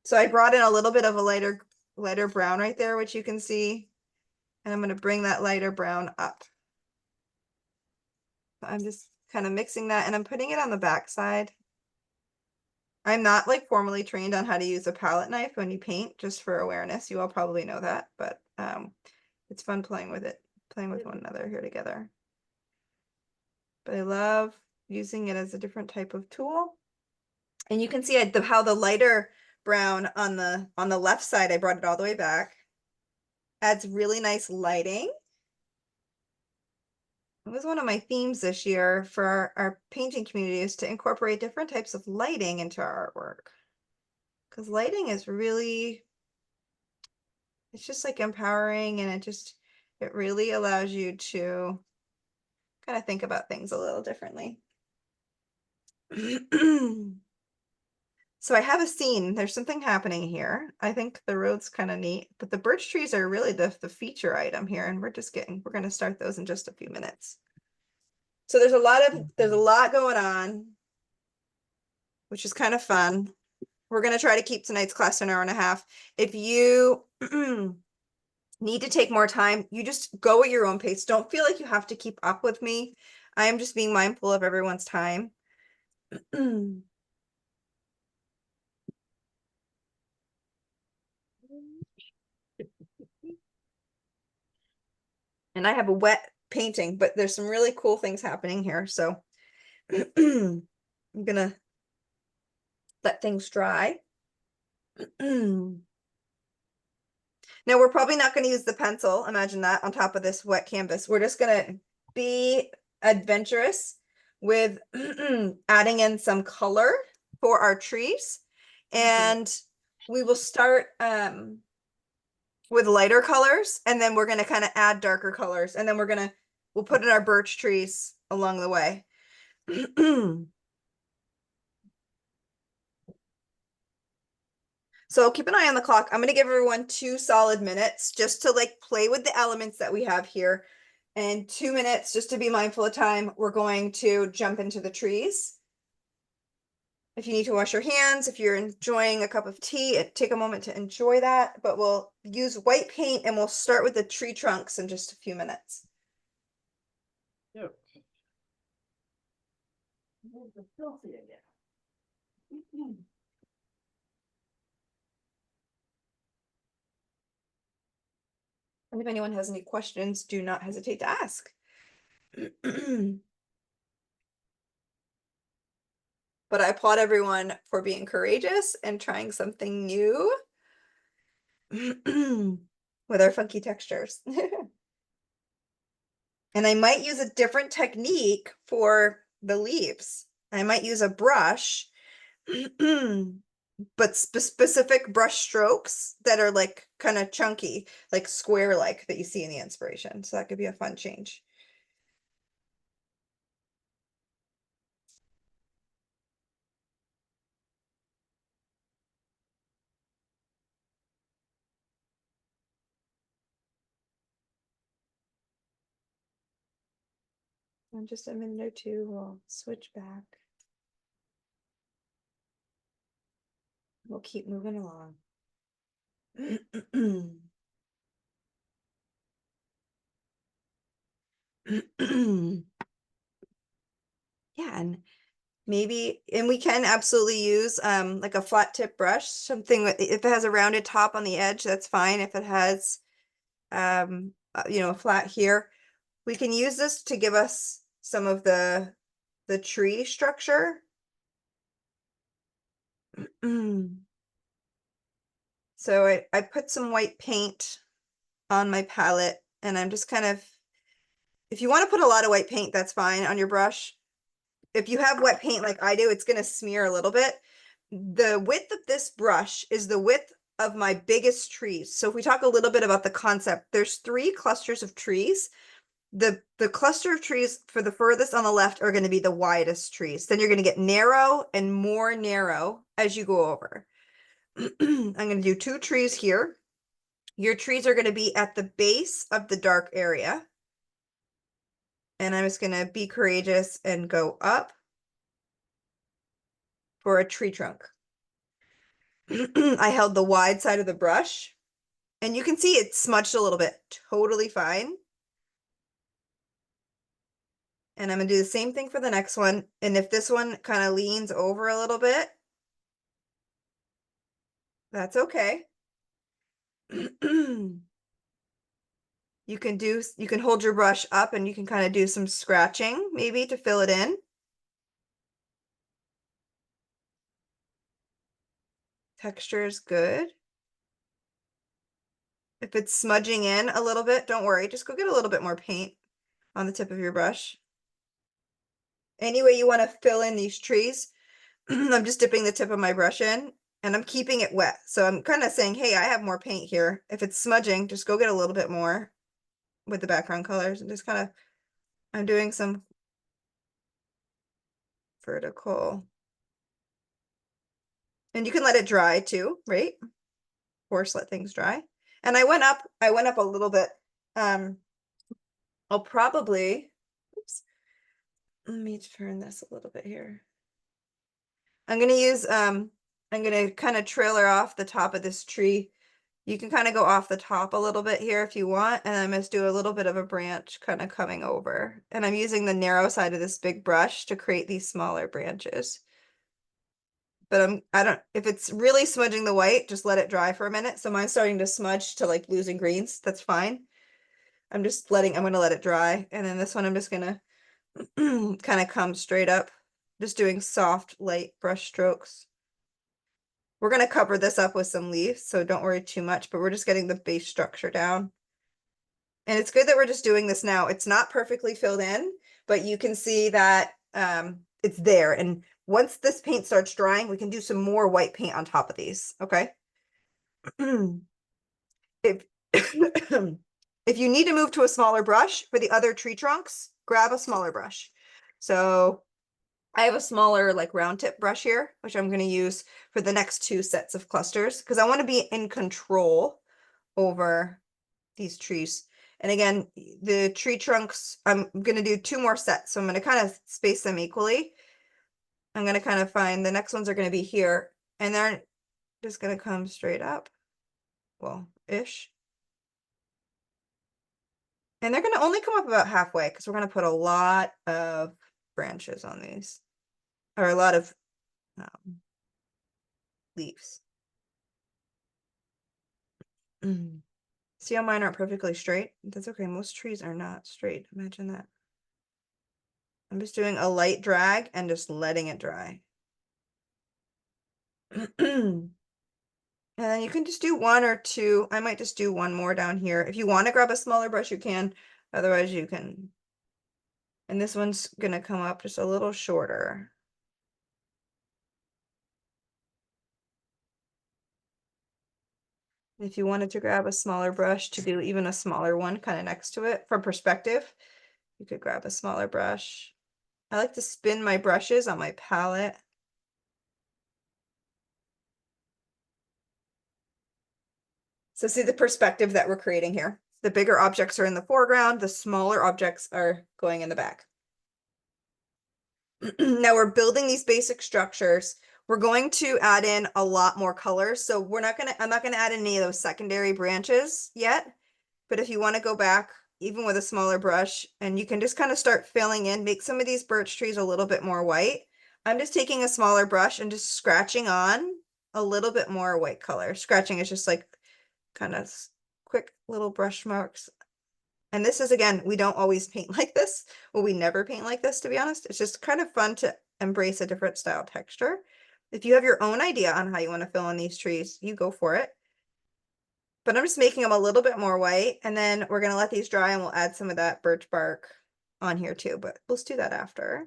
So I brought in a little bit of a lighter brown right there, which you can see. And I'm going to bring that lighter brown up. I'm just kind of mixing that and I'm putting it on the back side. I'm not like formally trained on how to use a palette knife when you paint, just for awareness. You all probably know that, but it's fun playing with it, playing with one another here together. But I love using it as a different type of tool. And you can see how the lighter brown on the left side, I brought it all the way back. Adds really nice lighting. It was one of my themes this year for our painting community is to incorporate different types of lighting into our artwork. Because lighting is really, it's just like empowering, and it really allows you to kind of think about things a little differently. So I have a scene. There's something happening here. I think the road's kind of neat, but the birch trees are really the feature item here, and we're going to start those in just a few minutes. So there's a lot going on, which is kind of fun. We're going to try to keep tonight's class an hour and a half. If you need to take more time, you just go at your own pace. Don't feel like you have to keep up with me. I am just being mindful of everyone's time. And I have a wet painting, but there's some really cool things happening here. So I'm gonna let things dry. Now we're probably not going to use the pencil. Imagine that on top of this wet canvas. We're just going to be adventurous with adding in some color for our trees. And we will start with lighter colors, and then we're going to kind of add darker colors, and then we'll put in our birch trees along the way. So keep an eye on the clock. I'm going to give everyone 2 solid minutes just to like play with the elements that we have here. And 2 minutes just to be mindful of time. We're going to jump into the trees. If you need to wash your hands, if you're enjoying a cup of tea, take a moment to enjoy that. But we'll use white paint, and we'll start with the tree trunks in just a few minutes. Yep. Filthy again. And if anyone has any questions, do not hesitate to ask. But I applaud everyone for being courageous and trying something new with our funky textures. And I might use a different technique for the leaves. I might use a brush, but specific brush strokes that are like kind of chunky, like square-like that you see in the inspiration. So that could be a fun change. In just a minute or two, we'll switch back. We'll keep moving along. Yeah, and we can absolutely use like a flat tip brush, something if it has a rounded top on the edge, that's fine. If it has a flat here, we can use this to give us some of the tree structure. So I put some white paint on my palette, and I'm just kind of, if you want to put a lot of white paint, that's fine on your brush. If you have wet paint like I do, it's going to smear a little bit. The width of this brush is the width of my biggest trees. So if we talk a little bit about the concept, there's 3 clusters of trees. The cluster of trees for the furthest on the left are going to be the widest trees. Then you're going to get narrow and more narrow as you go over. I'm going to do 2 trees here. Your trees are going to be at the base of the dark area. And I'm just going to be courageous and go up for a tree trunk. I held the wide side of the brush, and you can see it smudged a little bit. Totally fine. And I'm going to do the same thing for the next one. And if this one kind of leans over a little bit, that's okay. You can hold your brush up, and you can kind of do some scratching maybe to fill it in. Texture is good. If it's smudging in a little bit, don't worry, just go get a little bit more paint. on the tip of your brush. Any way you want to fill in these trees, I'm just dipping the tip of my brush in and I'm keeping it wet. So I'm kind of saying, hey, I have more paint here. If it's smudging, just go get a little bit more with the background colors and just kind of, I'm doing some vertical. And you can let it dry too, right? Of course, let things dry. And I went up a little bit. I'll probably, oops, let me turn this a little bit here. I'm gonna use, I'm gonna kind of trailer off the top of this tree. You can kind of go off the top a little bit here if you want, and I'm just do a little bit of a branch kind of coming over. And I'm using the narrow side of this big brush to create these smaller branches. But if it's really smudging the white, just let it dry for a minute. So mine's starting to smudge to like blues and greens. That's fine. I'm gonna let it dry. And then this one, I'm just gonna kind of come straight up, just doing soft, light brush strokes. We're gonna cover this up with some leaves, so don't worry too much, but we're just getting the base structure down. And it's good that we're just doing this now. It's not perfectly filled in, but you can see that it's there. And once this paint starts drying, we can do some more white paint on top of these, okay? If, if you need to move to a smaller brush for the other tree trunks, grab a smaller brush. So I have a smaller like round tip brush here, which I'm going to use for the next 2 sets of clusters because I want to be in control over these trees. And again, the tree trunks, I'm going to do 2 more sets. So I'm going to kind of space them equally. I'm going to kind of find the next ones are going to be here and they're just going to come straight up. Well, ish. And they're going to only come up about halfway because we're going to put a lot of branches on these, or a lot of leaves. See how mine aren't perfectly straight? That's okay. Most trees are not straight. Imagine that. I'm just doing a light drag and just letting it dry. And then you can just do 1 or 2. I might just do 1 more down here. If you want to grab a smaller brush, you can. Otherwise, you can. And this one's going to come up just a little shorter. If you wanted to grab a smaller brush to do even a smaller one kind of next to it from perspective, you could grab a smaller brush. I like to spin my brushes on my palette. So see the perspective that we're creating here. The bigger objects are in the foreground, the smaller objects are going in the back. Now we're building these basic structures. We're going to add in a lot more colors. So I'm not gonna add any of those secondary branches yet. But if you want to go back, even with a smaller brush, and you can just kind of start filling in, make some of these birch trees a little bit more white. I'm just taking a smaller brush and just scratching on a little bit more white color. Scratching is just like kind of quick little brush marks. And this is, again, we don't always paint like this. Well, we never paint like this, to be honest. It's just kind of fun to embrace a different style texture. If you have your own idea on how you want to fill in these trees, you go for it. But I'm just making them a little bit more white, and then we're going to let these dry and we'll add some of that birch bark on here too, but let's do that after.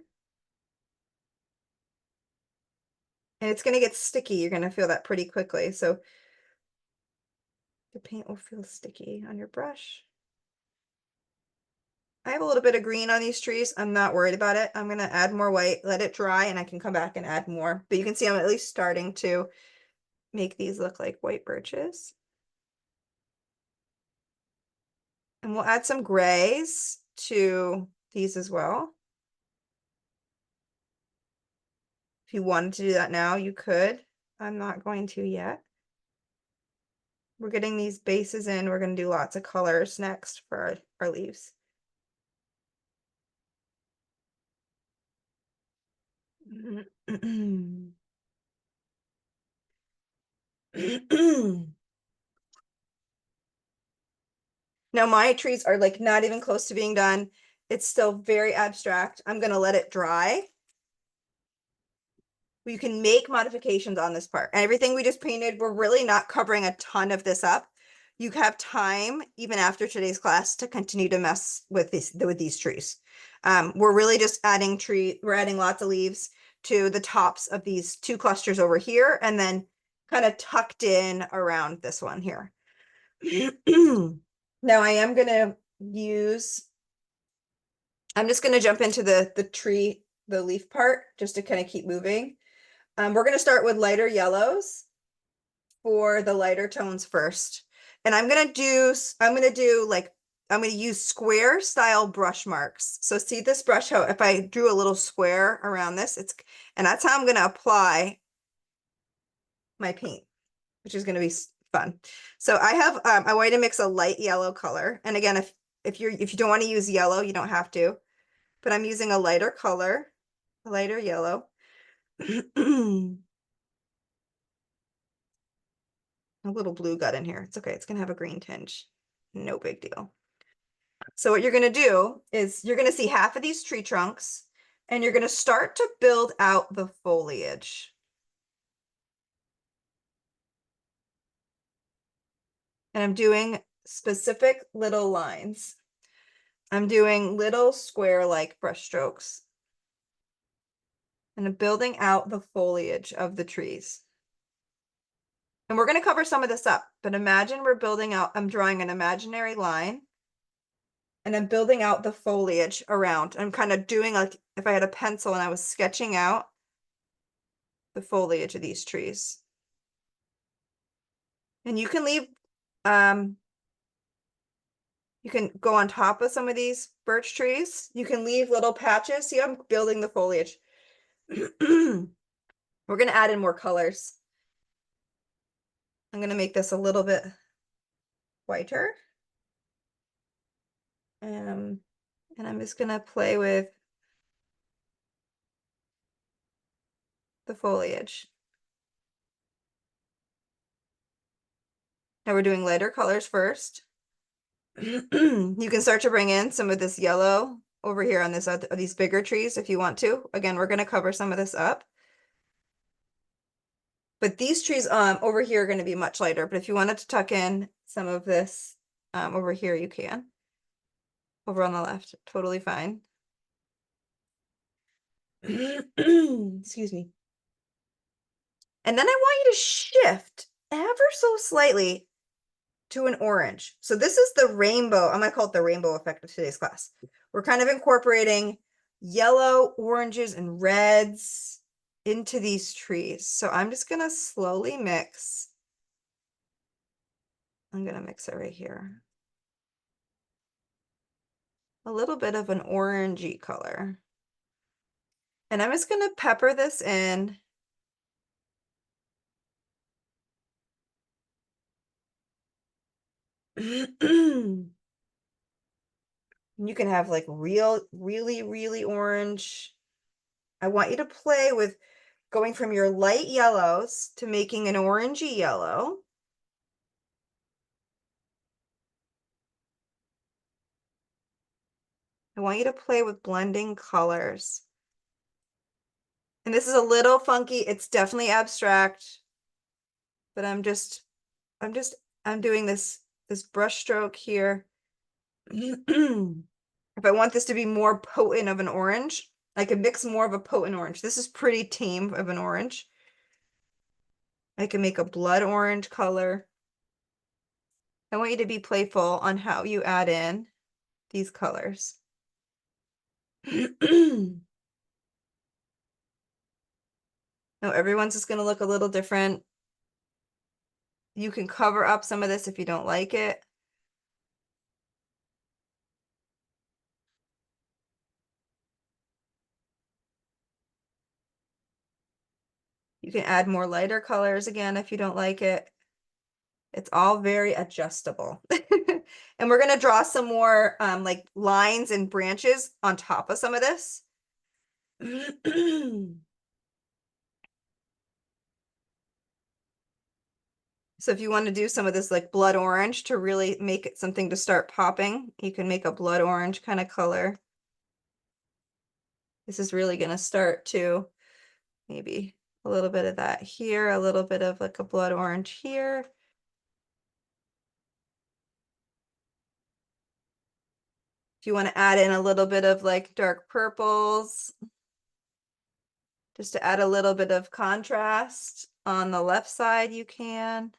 And it's going to get sticky. You're going to feel that pretty quickly. So the paint will feel sticky on your brush. I have a little bit of green on these trees. I'm not worried about it. I'm going to add more white, let it dry, and I can come back and add more. But you can see I'm at least starting to make these look like white birches. And we'll add some grays to these as well. If you wanted to do that now, you could. I'm not going to yet. We're getting these bases in. We're going to do lots of colors next for our leaves. Now my trees are like not even close to being done. It's still very abstract. I'm going to let it dry. You can make modifications on this part. And everything we just painted, we're really not covering a ton of this up. you have time even after today's class to continue to mess with these trees. We're really just we're adding lots of leaves to the tops of these two clusters over here, and then kind of tucked in around this one here. Now I am gonna I'm just gonna jump into the leaf part, just to kind of keep moving. We're gonna start with lighter yellows for the lighter tones first. And I'm gonna use square style brush marks. So see this brush, how if I drew a little square around this, and that's how I'm gonna apply my paint, which is gonna be fun. So I have, I want to mix a light yellow color. And again, if you don't want to use yellow, you don't have to, but I'm using a lighter color, a lighter yellow. A little blue got in here. It's okay. It's going to have a green tinge. No big deal. So what you're going to do is you're going to see half of these tree trunks, and you're going to start to build out the foliage. And I'm doing specific little lines. I'm doing little square-like brush strokes. And I'm building out the foliage of the trees. And we're going to cover some of this up, but imagine I'm drawing an imaginary line, and I'm building out the foliage around. I'm kind of doing like if I had a pencil and I was sketching out the foliage of these trees. And you can leave, you can go on top of some of these birch trees. You can leave little patches. See, I'm building the foliage. We're going to add in more colors. I'm going to make this a little bit whiter. And I'm just going to play with the foliage. Now we're doing lighter colors first. You can start to bring in some of this yellow over here on these bigger trees if you want to. Again, we're going to cover some of this up. But these trees over here are going to be much lighter. But if you wanted to tuck in some of this over here, you can. Over on the left, totally fine. Excuse me. And then I want you to shift ever so slightly to an orange. So this is the rainbow. I'm going to call it the rainbow effect of today's class. We're kind of incorporating yellow, oranges, and reds into these trees. So I'm just going to slowly mix. I'm going to mix it right here. A little bit of an orangey color. And I'm just going to pepper this in. You can have like really orange. I want you to play with going from your light yellows to making an orangey yellow. I want you to play with blending colors. And this is a little funky. It's definitely abstract, but I'm doing this brush stroke here. If I want this to be more potent of an orange, I could mix more of a potent orange. This is pretty tame of an orange. I can make a blood orange color. I want you to be playful on how you add in these colors. Now everyone's just going to look a little different. You can cover up some of this if you don't like it. You can add more lighter colors again if you don't like it. It's all very adjustable. And we're going to draw some more like lines and branches on top of some of this. So if you want to do some of this like blood orange to really make it something to start popping, you can make a blood orange kind of color. This is really going to start to maybe a little bit of that here, a little bit of like a blood orange here. If you want to add in a little bit of like dark purples, just to add a little bit of contrast on the left side, you can.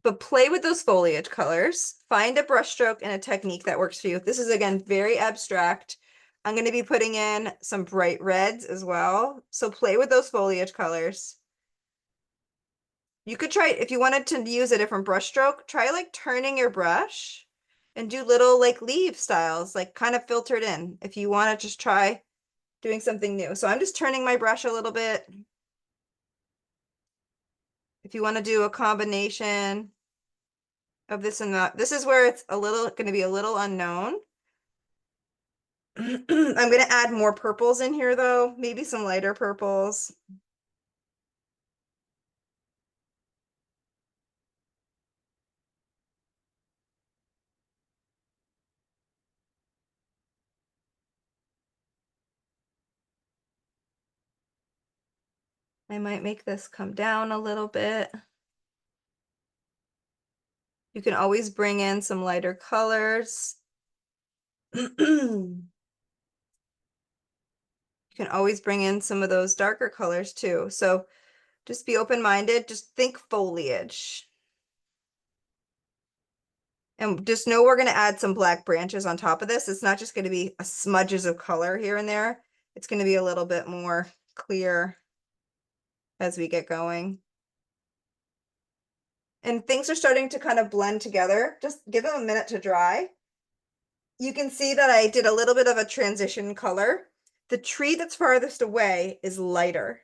But play with those foliage colors. Find a brushstroke and a technique that works for you. This is, again, very abstract. I'm going to be putting in some bright reds as well. So play with those foliage colors. You could try, if you wanted to use a different brushstroke, try like turning your brush and do little like leaf styles, like kind of filtered in. If you want to just try doing something new. So I'm just turning my brush a little bit. If you want to do a combination of this and that, this is where it's a little going to be a little unknown. I'm going to add more purples in here though, maybe some lighter purples. I might make this come down a little bit. You can always bring in some lighter colors. You can always bring in some of those darker colors too. So just be open-minded, just think foliage. And just know we're going to add some black branches on top of this. It's not just going to be a smudges of color here and there. It's going to be a little bit more clear as we get going. And things are starting to kind of blend together. Just give them a minute to dry. You can see that I did a little bit of a transition color. The tree that's farthest away is lighter.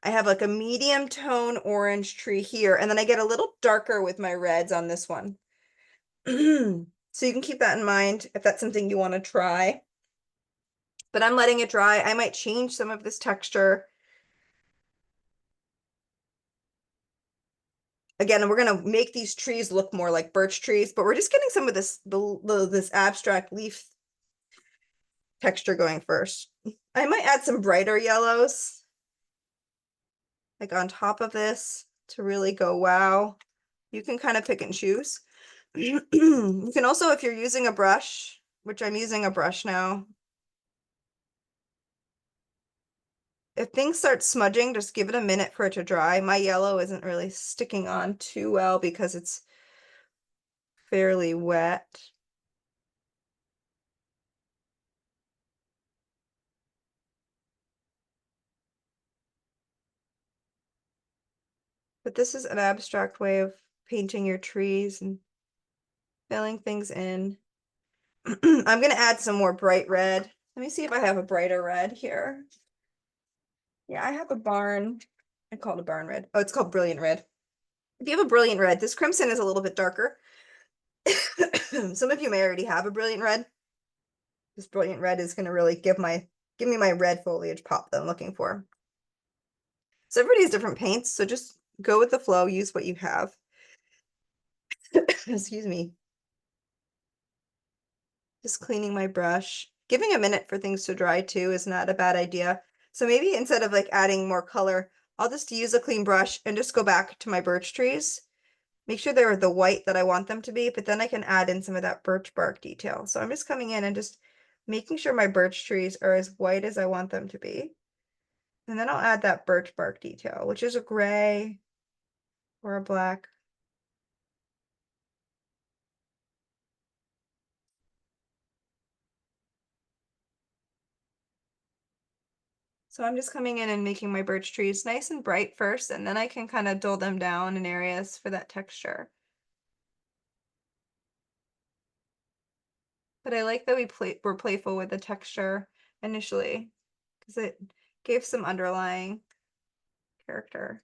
I have like a medium tone orange tree here, and then I get a little darker with my reds on this one. So you can keep that in mind if that's something you want to try. But I'm letting it dry. I might change some of this texture. Again, we're going to make these trees look more like birch trees, but we're just getting some of this this abstract leaf texture going first. I might add some brighter yellows like on top of this to really go wow. You can kind of pick and choose. You can also, if you're using a brush, which I'm using a brush now, if things start smudging, just give it a minute for it to dry. My yellow isn't really sticking on too well because it's fairly wet. But this is an abstract way of painting your trees and filling things in. I'm going to add some more bright red. Let me see if I have a brighter red here. Yeah, I have a barn. I call it a barn red. Oh, it's called brilliant red. If you have a brilliant red, this crimson is a little bit darker. Some of you may already have a brilliant red. This brilliant red is going to really give me my red foliage pop that I'm looking for. So everybody has different paints, so just go with the flow, use what you have. Excuse me. Just cleaning my brush. Giving a minute for things to dry too is not a bad idea. So maybe instead of like adding more color, I'll just use a clean brush and just go back to my birch trees. Make sure they're the white that I want them to be, but then I can add in some of that birch bark detail. So I'm just coming in and just making sure my birch trees are as white as I want them to be. And then I'll add that birch bark detail, which is a gray or a black. So I'm just coming in and making my birch trees nice and bright first, and then I can kind of dull them down in areas for that texture. But I like that we're playful with the texture initially, because it gave some underlying character.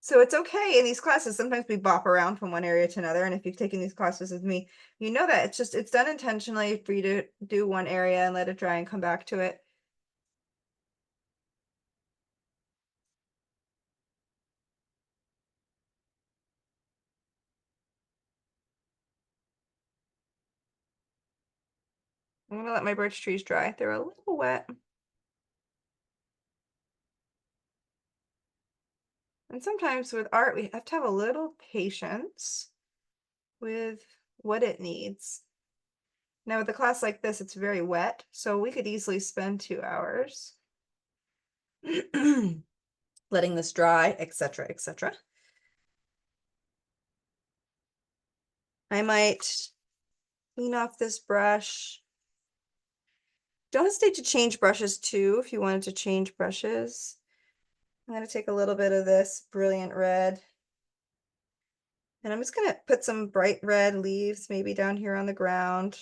So it's okay in these classes. Sometimes we bop around from one area to another. And if you've taken these classes with me, you know that it's done intentionally for you to do one area and let it dry and come back to it. I'm gonna let my birch trees dry. They're a little wet. And sometimes with art, we have to have a little patience with what it needs. Now with a class like this, it's very wet, so we could easily spend 2 hours letting this dry, etc., etc. I might clean off this brush. Don't hesitate to change brushes too if you wanted to change brushes. I'm going to take a little bit of this brilliant red. And I'm just going to put some bright red leaves maybe down here on the ground.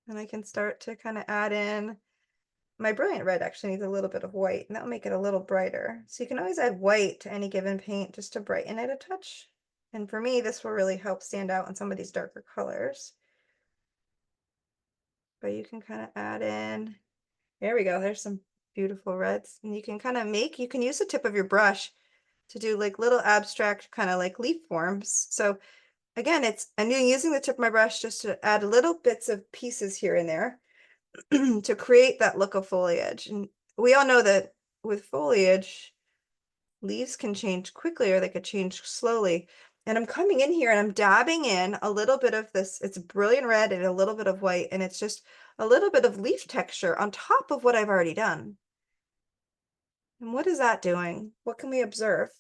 And I can start to kind of add in. My brilliant red actually needs a little bit of white, and that'll make it a little brighter. So you can always add white to any given paint just to brighten it a touch. And for me, this will really help stand out in some of these darker colors. But you can kind of add in, there we go, there's some beautiful reds. And you can kind of make, you can use the tip of your brush to do like little abstract kind of like leaf forms. So again, I'm using the tip of my brush just to add little bits of pieces here and there to create that look of foliage. And we all know that with foliage, leaves can change quickly or they could change slowly. And I'm coming in here and I'm dabbing in a little bit of this, it's brilliant red and a little bit of white, and it's just a little bit of leaf texture on top of what I've already done. And what is that doing? What can we observe?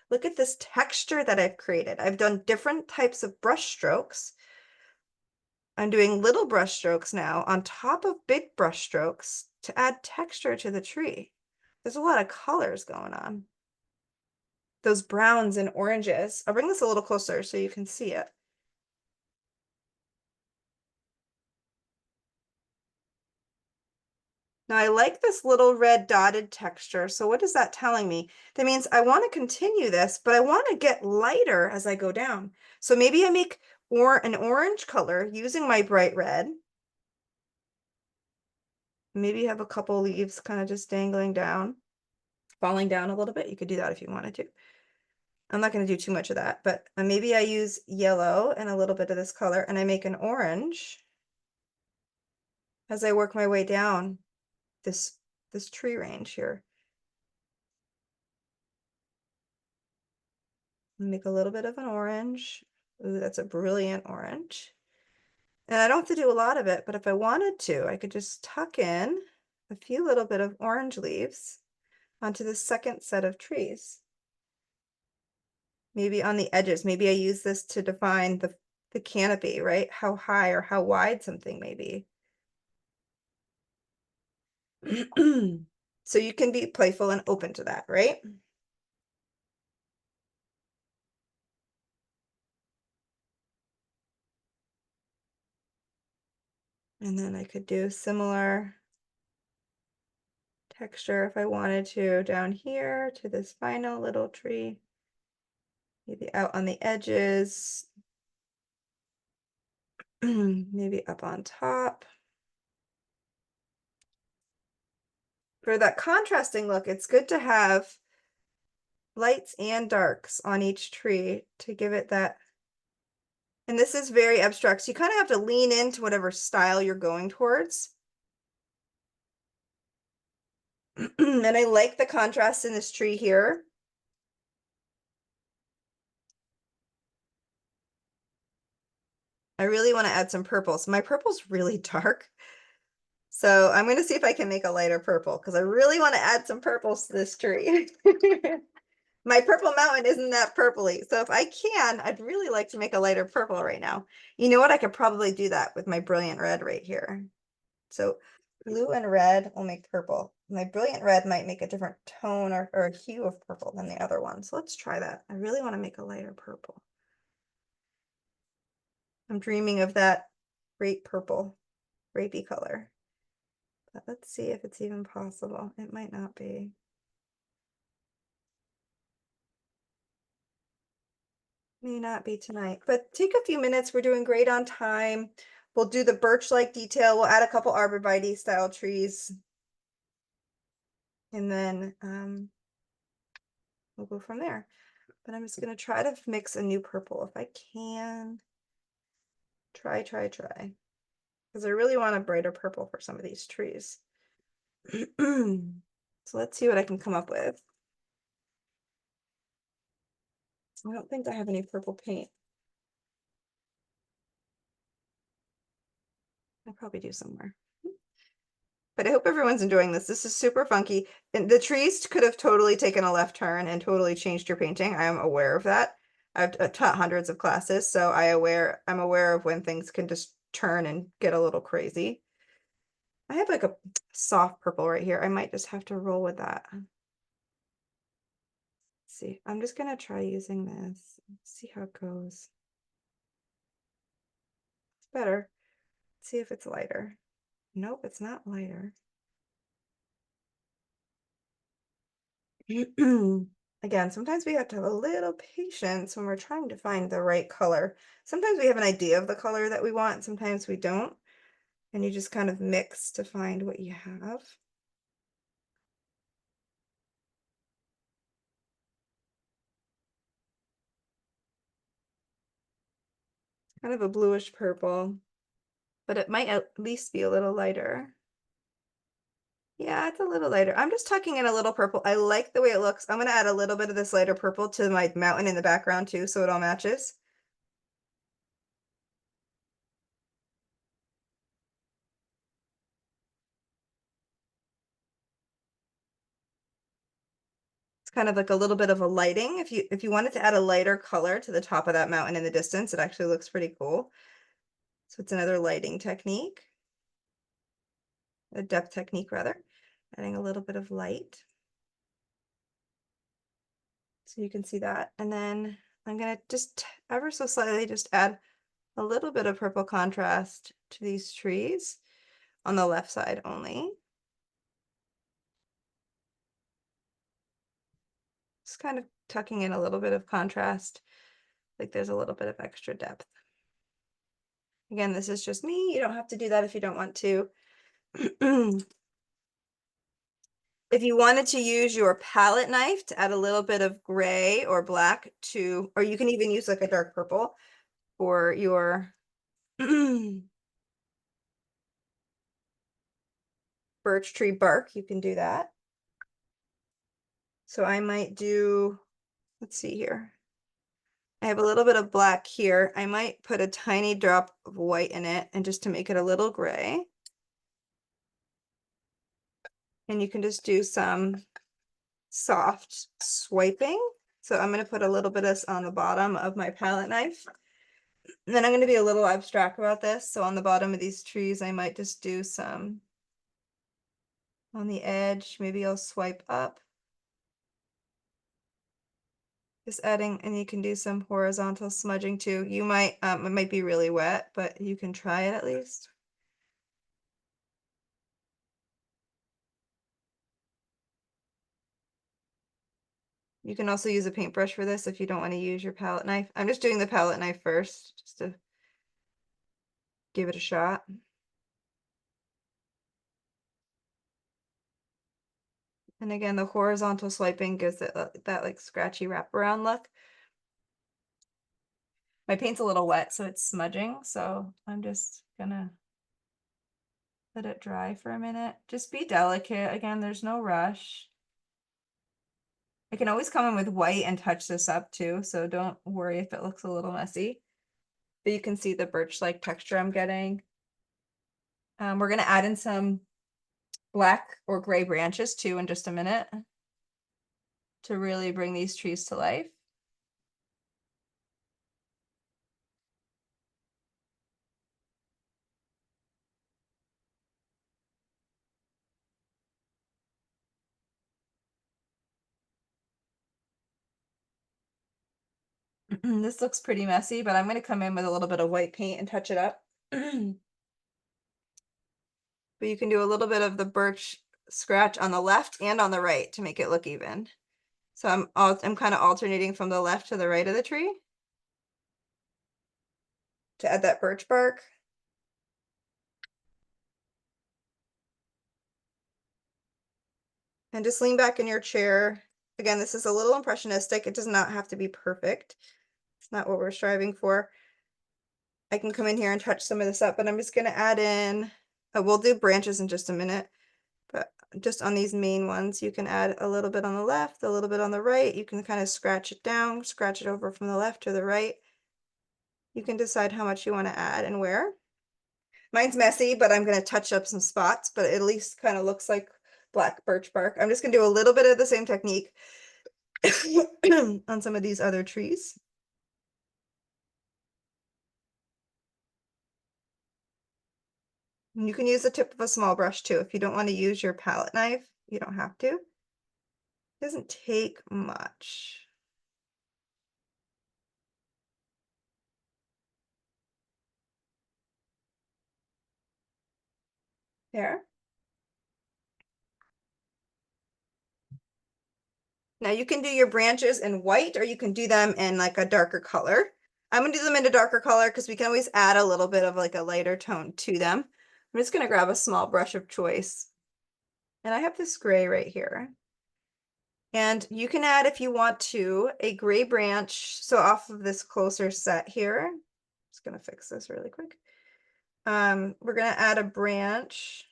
Look at this texture that I've created. I've done different types of brush strokes. I'm doing little brush strokes now on top of big brush strokes to add texture to the tree. There's a lot of colors going on. Those browns and oranges. I'll bring this a little closer so you can see it. Now I like this little red dotted texture. So what is that telling me? That means I want to continue this, but I want to get lighter as I go down. So maybe I make an orange color using my bright red. Maybe you have a couple leaves kind of just dangling down, falling down a little bit. You could do that if you wanted to. I'm not going to do too much of that, but maybe I use yellow and a little bit of this color and I make an orange as I work my way down this tree range here. Make a little bit of an orange. Ooh, that's a brilliant orange. And I don't have to do a lot of it, but if I wanted to, I could just tuck in a few little bit of orange leaves onto the second set of trees. Maybe on the edges, maybe I use this to define the canopy, right? How high or how wide something may be. So you can be playful and open to that, right? And then I could do similar texture if I wanted to down here to this final little tree. Maybe out on the edges. Maybe up on top. For that contrasting look, it's good to have lights and darks on each tree to give it that. And this is very abstract, so you kind of have to lean into whatever style you're going towards. And I like the contrast in this tree here. I really want to add some purples. My purple's really dark. So I'm going to see if I can make a lighter purple because I really want to add some purples to this tree. My purple mountain isn't that purpley. So if I can, I'd really like to make a lighter purple right now. You know what? I could probably do that with my brilliant red right here. So blue and red will make purple. My brilliant red might make a different tone or a hue of purple than the other one. So let's try that. I really want to make a lighter purple. I'm dreaming of that grape purple, grapey color. But let's see if it's even possible. It might not be. May not be tonight, but take a few minutes. We're doing great on time. We'll do the birch-like detail. We'll add a couple arborvitae style trees. And then we'll go from there. But I'm just going to try to mix a new purple if I can. Try. Because I really want a brighter purple for some of these trees. So let's see what I can come up with. I don't think I have any purple paint. I probably do somewhere. But I hope everyone's enjoying this. This is super funky. And the trees could have totally taken a left turn and totally changed your painting. I am aware of that. I've taught hundreds of classes, so I'm aware of when things can just turn and get a little crazy. I have like a soft purple right here. I might just have to roll with that. Let's see, I'm just gonna try using this. See how it goes. It's better. Let's see if it's lighter. Nope, it's not lighter. Again, sometimes we have to have a little patience when we're trying to find the right color. Sometimes we have an idea of the color that we want, sometimes we don't. And you just kind of mix to find what you have. Kind of a bluish purple, but it might at least be a little lighter. Yeah, it's a little lighter. I'm just tucking in a little purple. I like the way it looks. I'm going to add a little bit of this lighter purple to my mountain in the background too, so it all matches. It's kind of like a little bit of a lighting. If you wanted to add a lighter color to the top of that mountain in the distance, it actually looks pretty cool. So it's another lighting technique. A depth technique rather. Adding a little bit of light. So you can see that. And then I'm going to just ever so slightly just add a little bit of purple contrast to these trees on the left side only. Just kind of tucking in a little bit of contrast, like there's a little bit of extra depth. Again, this is just me. You don't have to do that if you don't want to. If you wanted to use your palette knife to add a little bit of gray or black to, or you can even use like a dark purple for your birch tree bark, you can do that. So I might do, let's see here. I have a little bit of black here. I might put a tiny drop of white in it and just to make it a little gray. And you can just do some soft swiping. So I'm going to put a little bit of this on the bottom of my palette knife. And then I'm going to be a little abstract about this. So on the bottom of these trees, I might just do some on the edge. Maybe I'll swipe up. Just adding, and you can do some horizontal smudging too. You might, it might be really wet, but you can try it at least. You can also use a paintbrush for this if you don't want to use your palette knife. I'm just doing the palette knife first, just to give it a shot. And again, the horizontal swiping gives it that like scratchy wraparound look. My paint's a little wet, so it's smudging. So I'm just gonna let it dry for a minute. Just be delicate. Again, there's no rush. I can always come in with white and touch this up too, so don't worry if it looks a little messy. But you can see the birch-like texture I'm getting. We're gonna add in some black or gray branches too in just a minute to really bring these trees to life. This looks pretty messy, but I'm going to come in with a little bit of white paint and touch it up. But you can do a little bit of the birch scratch on the left and on the right to make it look even. So I'm kind of alternating from the left to the right of the tree to add that birch bark. And just lean back in your chair. Again, this is a little impressionistic. It does not have to be perfect. It's not what we're striving for. I can come in here and touch some of this up, but I'm just gonna add in, we'll do branches in just a minute. But just on these main ones, you can add a little bit on the left, a little bit on the right. You can kind of scratch it down, scratch it over from the left to the right. You can decide how much you want to add and where. Mine's messy, but I'm going to touch up some spots, but it at least kind of looks like black birch bark. I'm just going to do a little bit of the same technique on some of these other trees. And you can use the tip of a small brush too. If you don't want to use your palette knife, you don't have to. It doesn't take much. There. Now you can do your branches in white or you can do them in like a darker color. I'm gonna do them in a darker color because we can always add a little bit of like a lighter tone to them. I'm just gonna grab a small brush of choice. And I have this gray right here. And you can add, if you want to, a gray branch. So off of this closer set here, just gonna fix this really quick. We're gonna add a branch.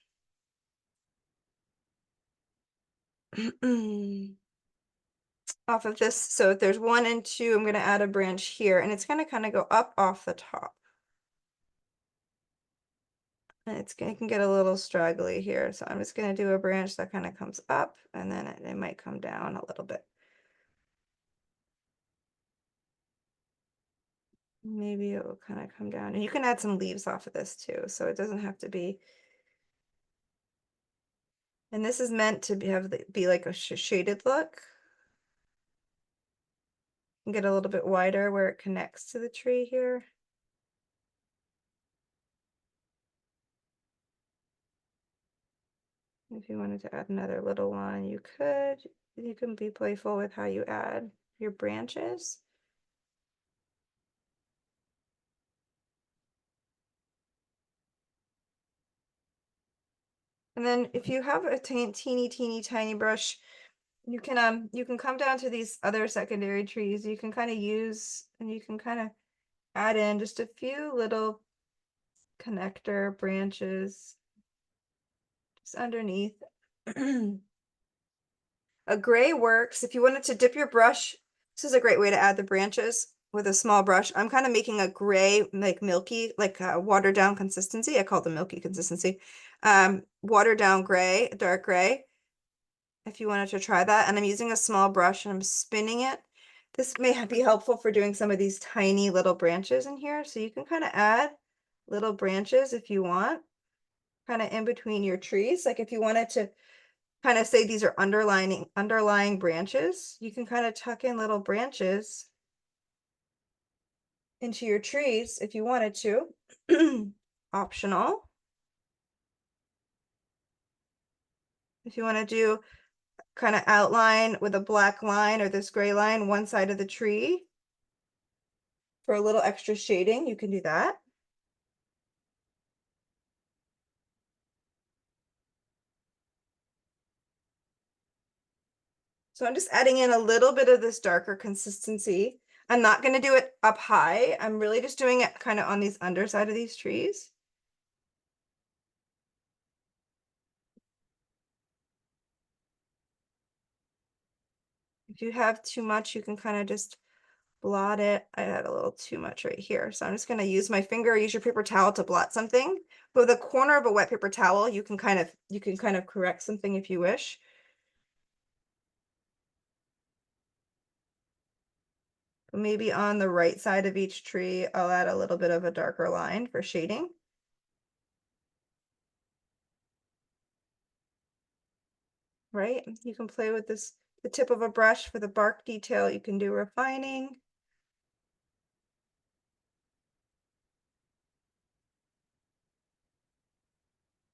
Off of this. So if there's 1 and 2, I'm gonna add a branch here and it's gonna kind of go up off the top. And it can get a little straggly here. So I'm just gonna do a branch that kind of comes up and then it might come down a little bit. Maybe it will kind of come down and you can add some leaves off of this too. So it doesn't have to be. And this is meant to be like a shaded look. And get a little bit wider where it connects to the tree here. If you wanted to add another little one, you could. You can be playful with how you add your branches. And then if you have a teeny tiny brush, you can come down to these other secondary trees. You can kind of use and you can kind of add in just a few little connector branches just underneath. A gray works. If you wanted to dip your brush, this is a great way to add the branches with a small brush. I'm kind of making a gray, like milky, like a watered down consistency. I call it the milky consistency. Watered down gray, dark gray. If you wanted to try that, and I'm using a small brush and I'm spinning it. This may be helpful for doing some of these tiny little branches in here. So you can kind of add little branches if you want, kind of in between your trees. Like if you wanted to kind of say these are underlying branches, you can kind of tuck in little branches into your trees if you wanted to. Optional. If you want to do kind of outline with a black line or this gray line one side of the tree for a little extra shading, you can do that. So I'm just adding in a little bit of this darker consistency. I'm not going to do it up high. I'm really just doing it kind of on these underside of these trees. If you have too much, you can kind of just blot it. I had a little too much right here. So I'm just going to use my finger, use your paper towel to blot something. But with a corner of a wet paper towel, you can kind of correct something if you wish. But maybe on the right side of each tree, I'll add a little bit of a darker line for shading. Right? You can play with this, the tip of a brush for the bark detail. You can do refining.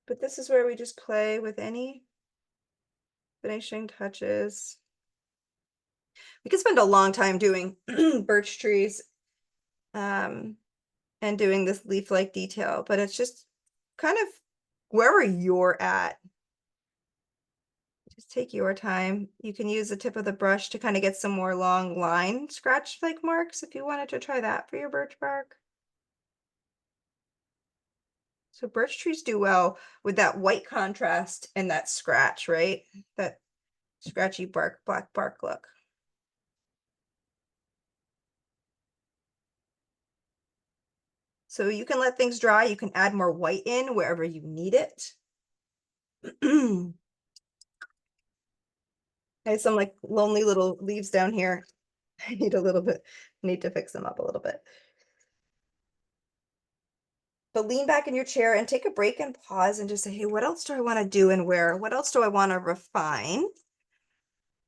But this is where we just play with any finishing touches. We could spend a long time doing birch trees and doing this leaf-like detail, but it's just kind of wherever you're at. Just take your time. You can use the tip of the brush to kind of get some more long line scratch-like marks if you wanted to try that for your birch bark. So birch trees do well with that white contrast and that scratch, right? That scratchy bark, black bark look. So you can let things dry. You can add more white in wherever you need it. I have some like lonely little leaves down here. I need a little bit, need to fix them up a little bit. But lean back in your chair and take a break and pause and just say, hey, what else do I want to do and where? What else do I want to refine?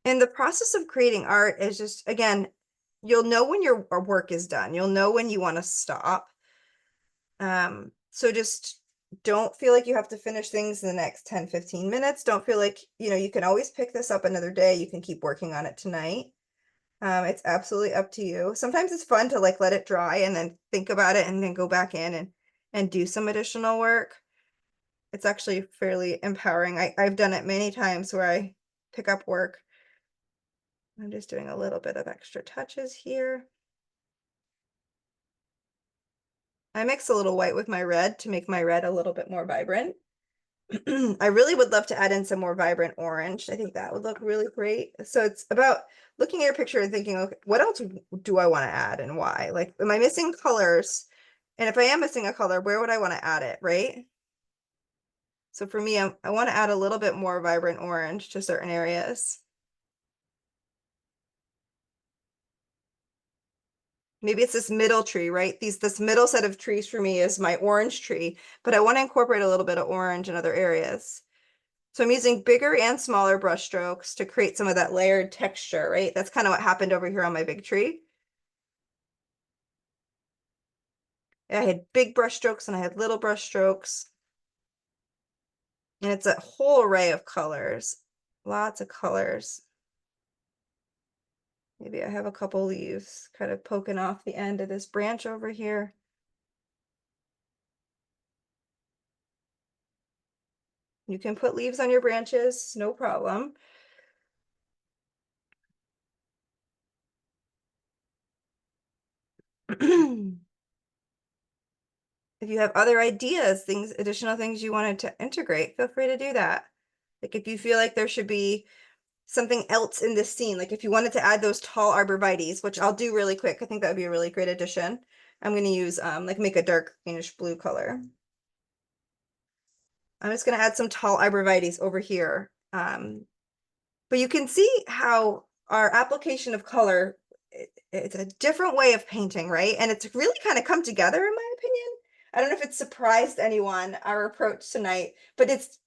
And the process of creating art is just, again, you'll know when your work is done. You'll know when you want to stop. So just don't feel like you have to finish things in the next 10, 15 minutes. Don't feel like, you can always pick this up another day. You can keep working on it tonight. It's absolutely up to you. Sometimes it's fun to like let it dry and then think about it and then go back in and do some additional work. It's actually fairly empowering. I've done it many times where I pick up work. I'm just doing a little bit of extra touches here. I mix a little white with my red to make my red a little bit more vibrant. I really would love to add in some more vibrant orange. I think that would look really great. So it's about looking at your picture and thinking, okay, what else do I want to add and why? Like, am I missing colors? And if I am missing a color, where would I want to add it, right? So for me, I want to add a little bit more vibrant orange to certain areas. Maybe it's this middle tree, right? This middle set of trees for me is my orange tree, but I want to incorporate a little bit of orange in other areas. So I'm using bigger and smaller brush strokes to create some of that layered texture, right? That's kind of what happened over here on my big tree. I had big brush strokes and I had little brush strokes. And it's a whole array of colors, lots of colors. Maybe I have a couple leaves kind of poking off the end of this branch over here. You can put leaves on your branches, no problem. If you have other ideas, additional things you wanted to integrate, feel free to do that. Like if you feel like there should be something else in this scene, like if you wanted to add those tall arborvitaes, which I'll do really quick, I think that would be a really great addition. I'm going to use like make a dark greenish blue color. I'm just going to add some tall arborvitaes over here. But you can see how our application of color, it's a different way of painting, right? And it's really kind of come together in my opinion. I don't know if it's surprised anyone, our approach tonight, but it's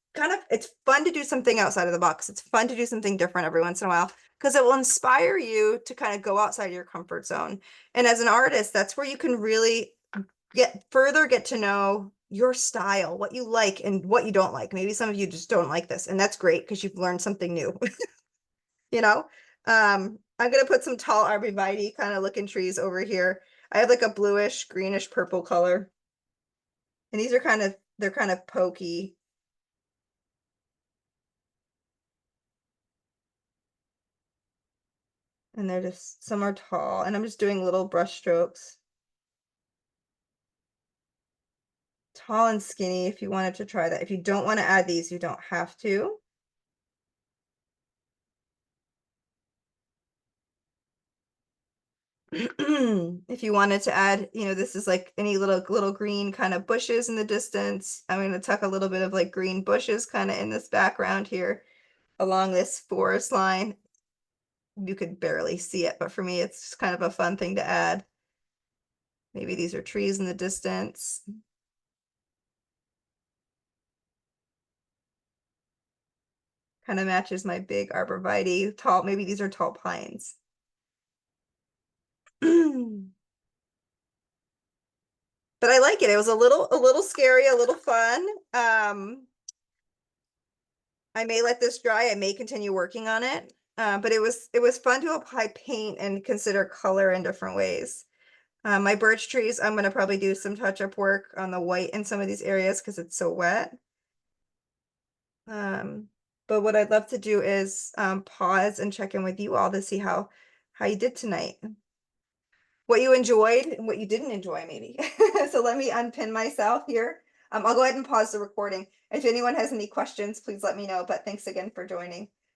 fun to do something outside of the box. It's fun to do something different every once in a while because it will inspire you to kind of go outside your comfort zone. And as an artist, that's where you can really get to know your style, what you like and what you don't like. Maybe some of you just don't like this, and that's great because you've learned something new. I'm gonna put some tall arborvitae kind of looking trees over here. I have like a bluish, greenish, purple color. And these are they're kind of pokey. And they're just, some are tall, and I'm just doing little brush strokes. Tall and skinny if you wanted to try that. If you don't want to add these, you don't have to. If you wanted to add, this is like any little green kind of bushes in the distance. I'm going to tuck a little bit of like green bushes kind of in this background here along this forest line. You could barely see it, but for me, it's just kind of a fun thing to add. Maybe these are trees in the distance. Kind of matches my big arborvitae, tall, maybe these are tall pines. But I like it. It was a little scary, a little fun. I may let this dry. I may continue working on it. But it was fun to apply paint and consider color in different ways. My birch trees, I'm gonna probably do some touch-up work on the white in some of these areas because it's so wet. But what I'd love to do is pause and check in with you all to see how you did tonight. What you enjoyed and what you didn't enjoy, maybe. So let me unpin myself here. I'll go ahead and pause the recording. If anyone has any questions, please let me know, but thanks again for joining.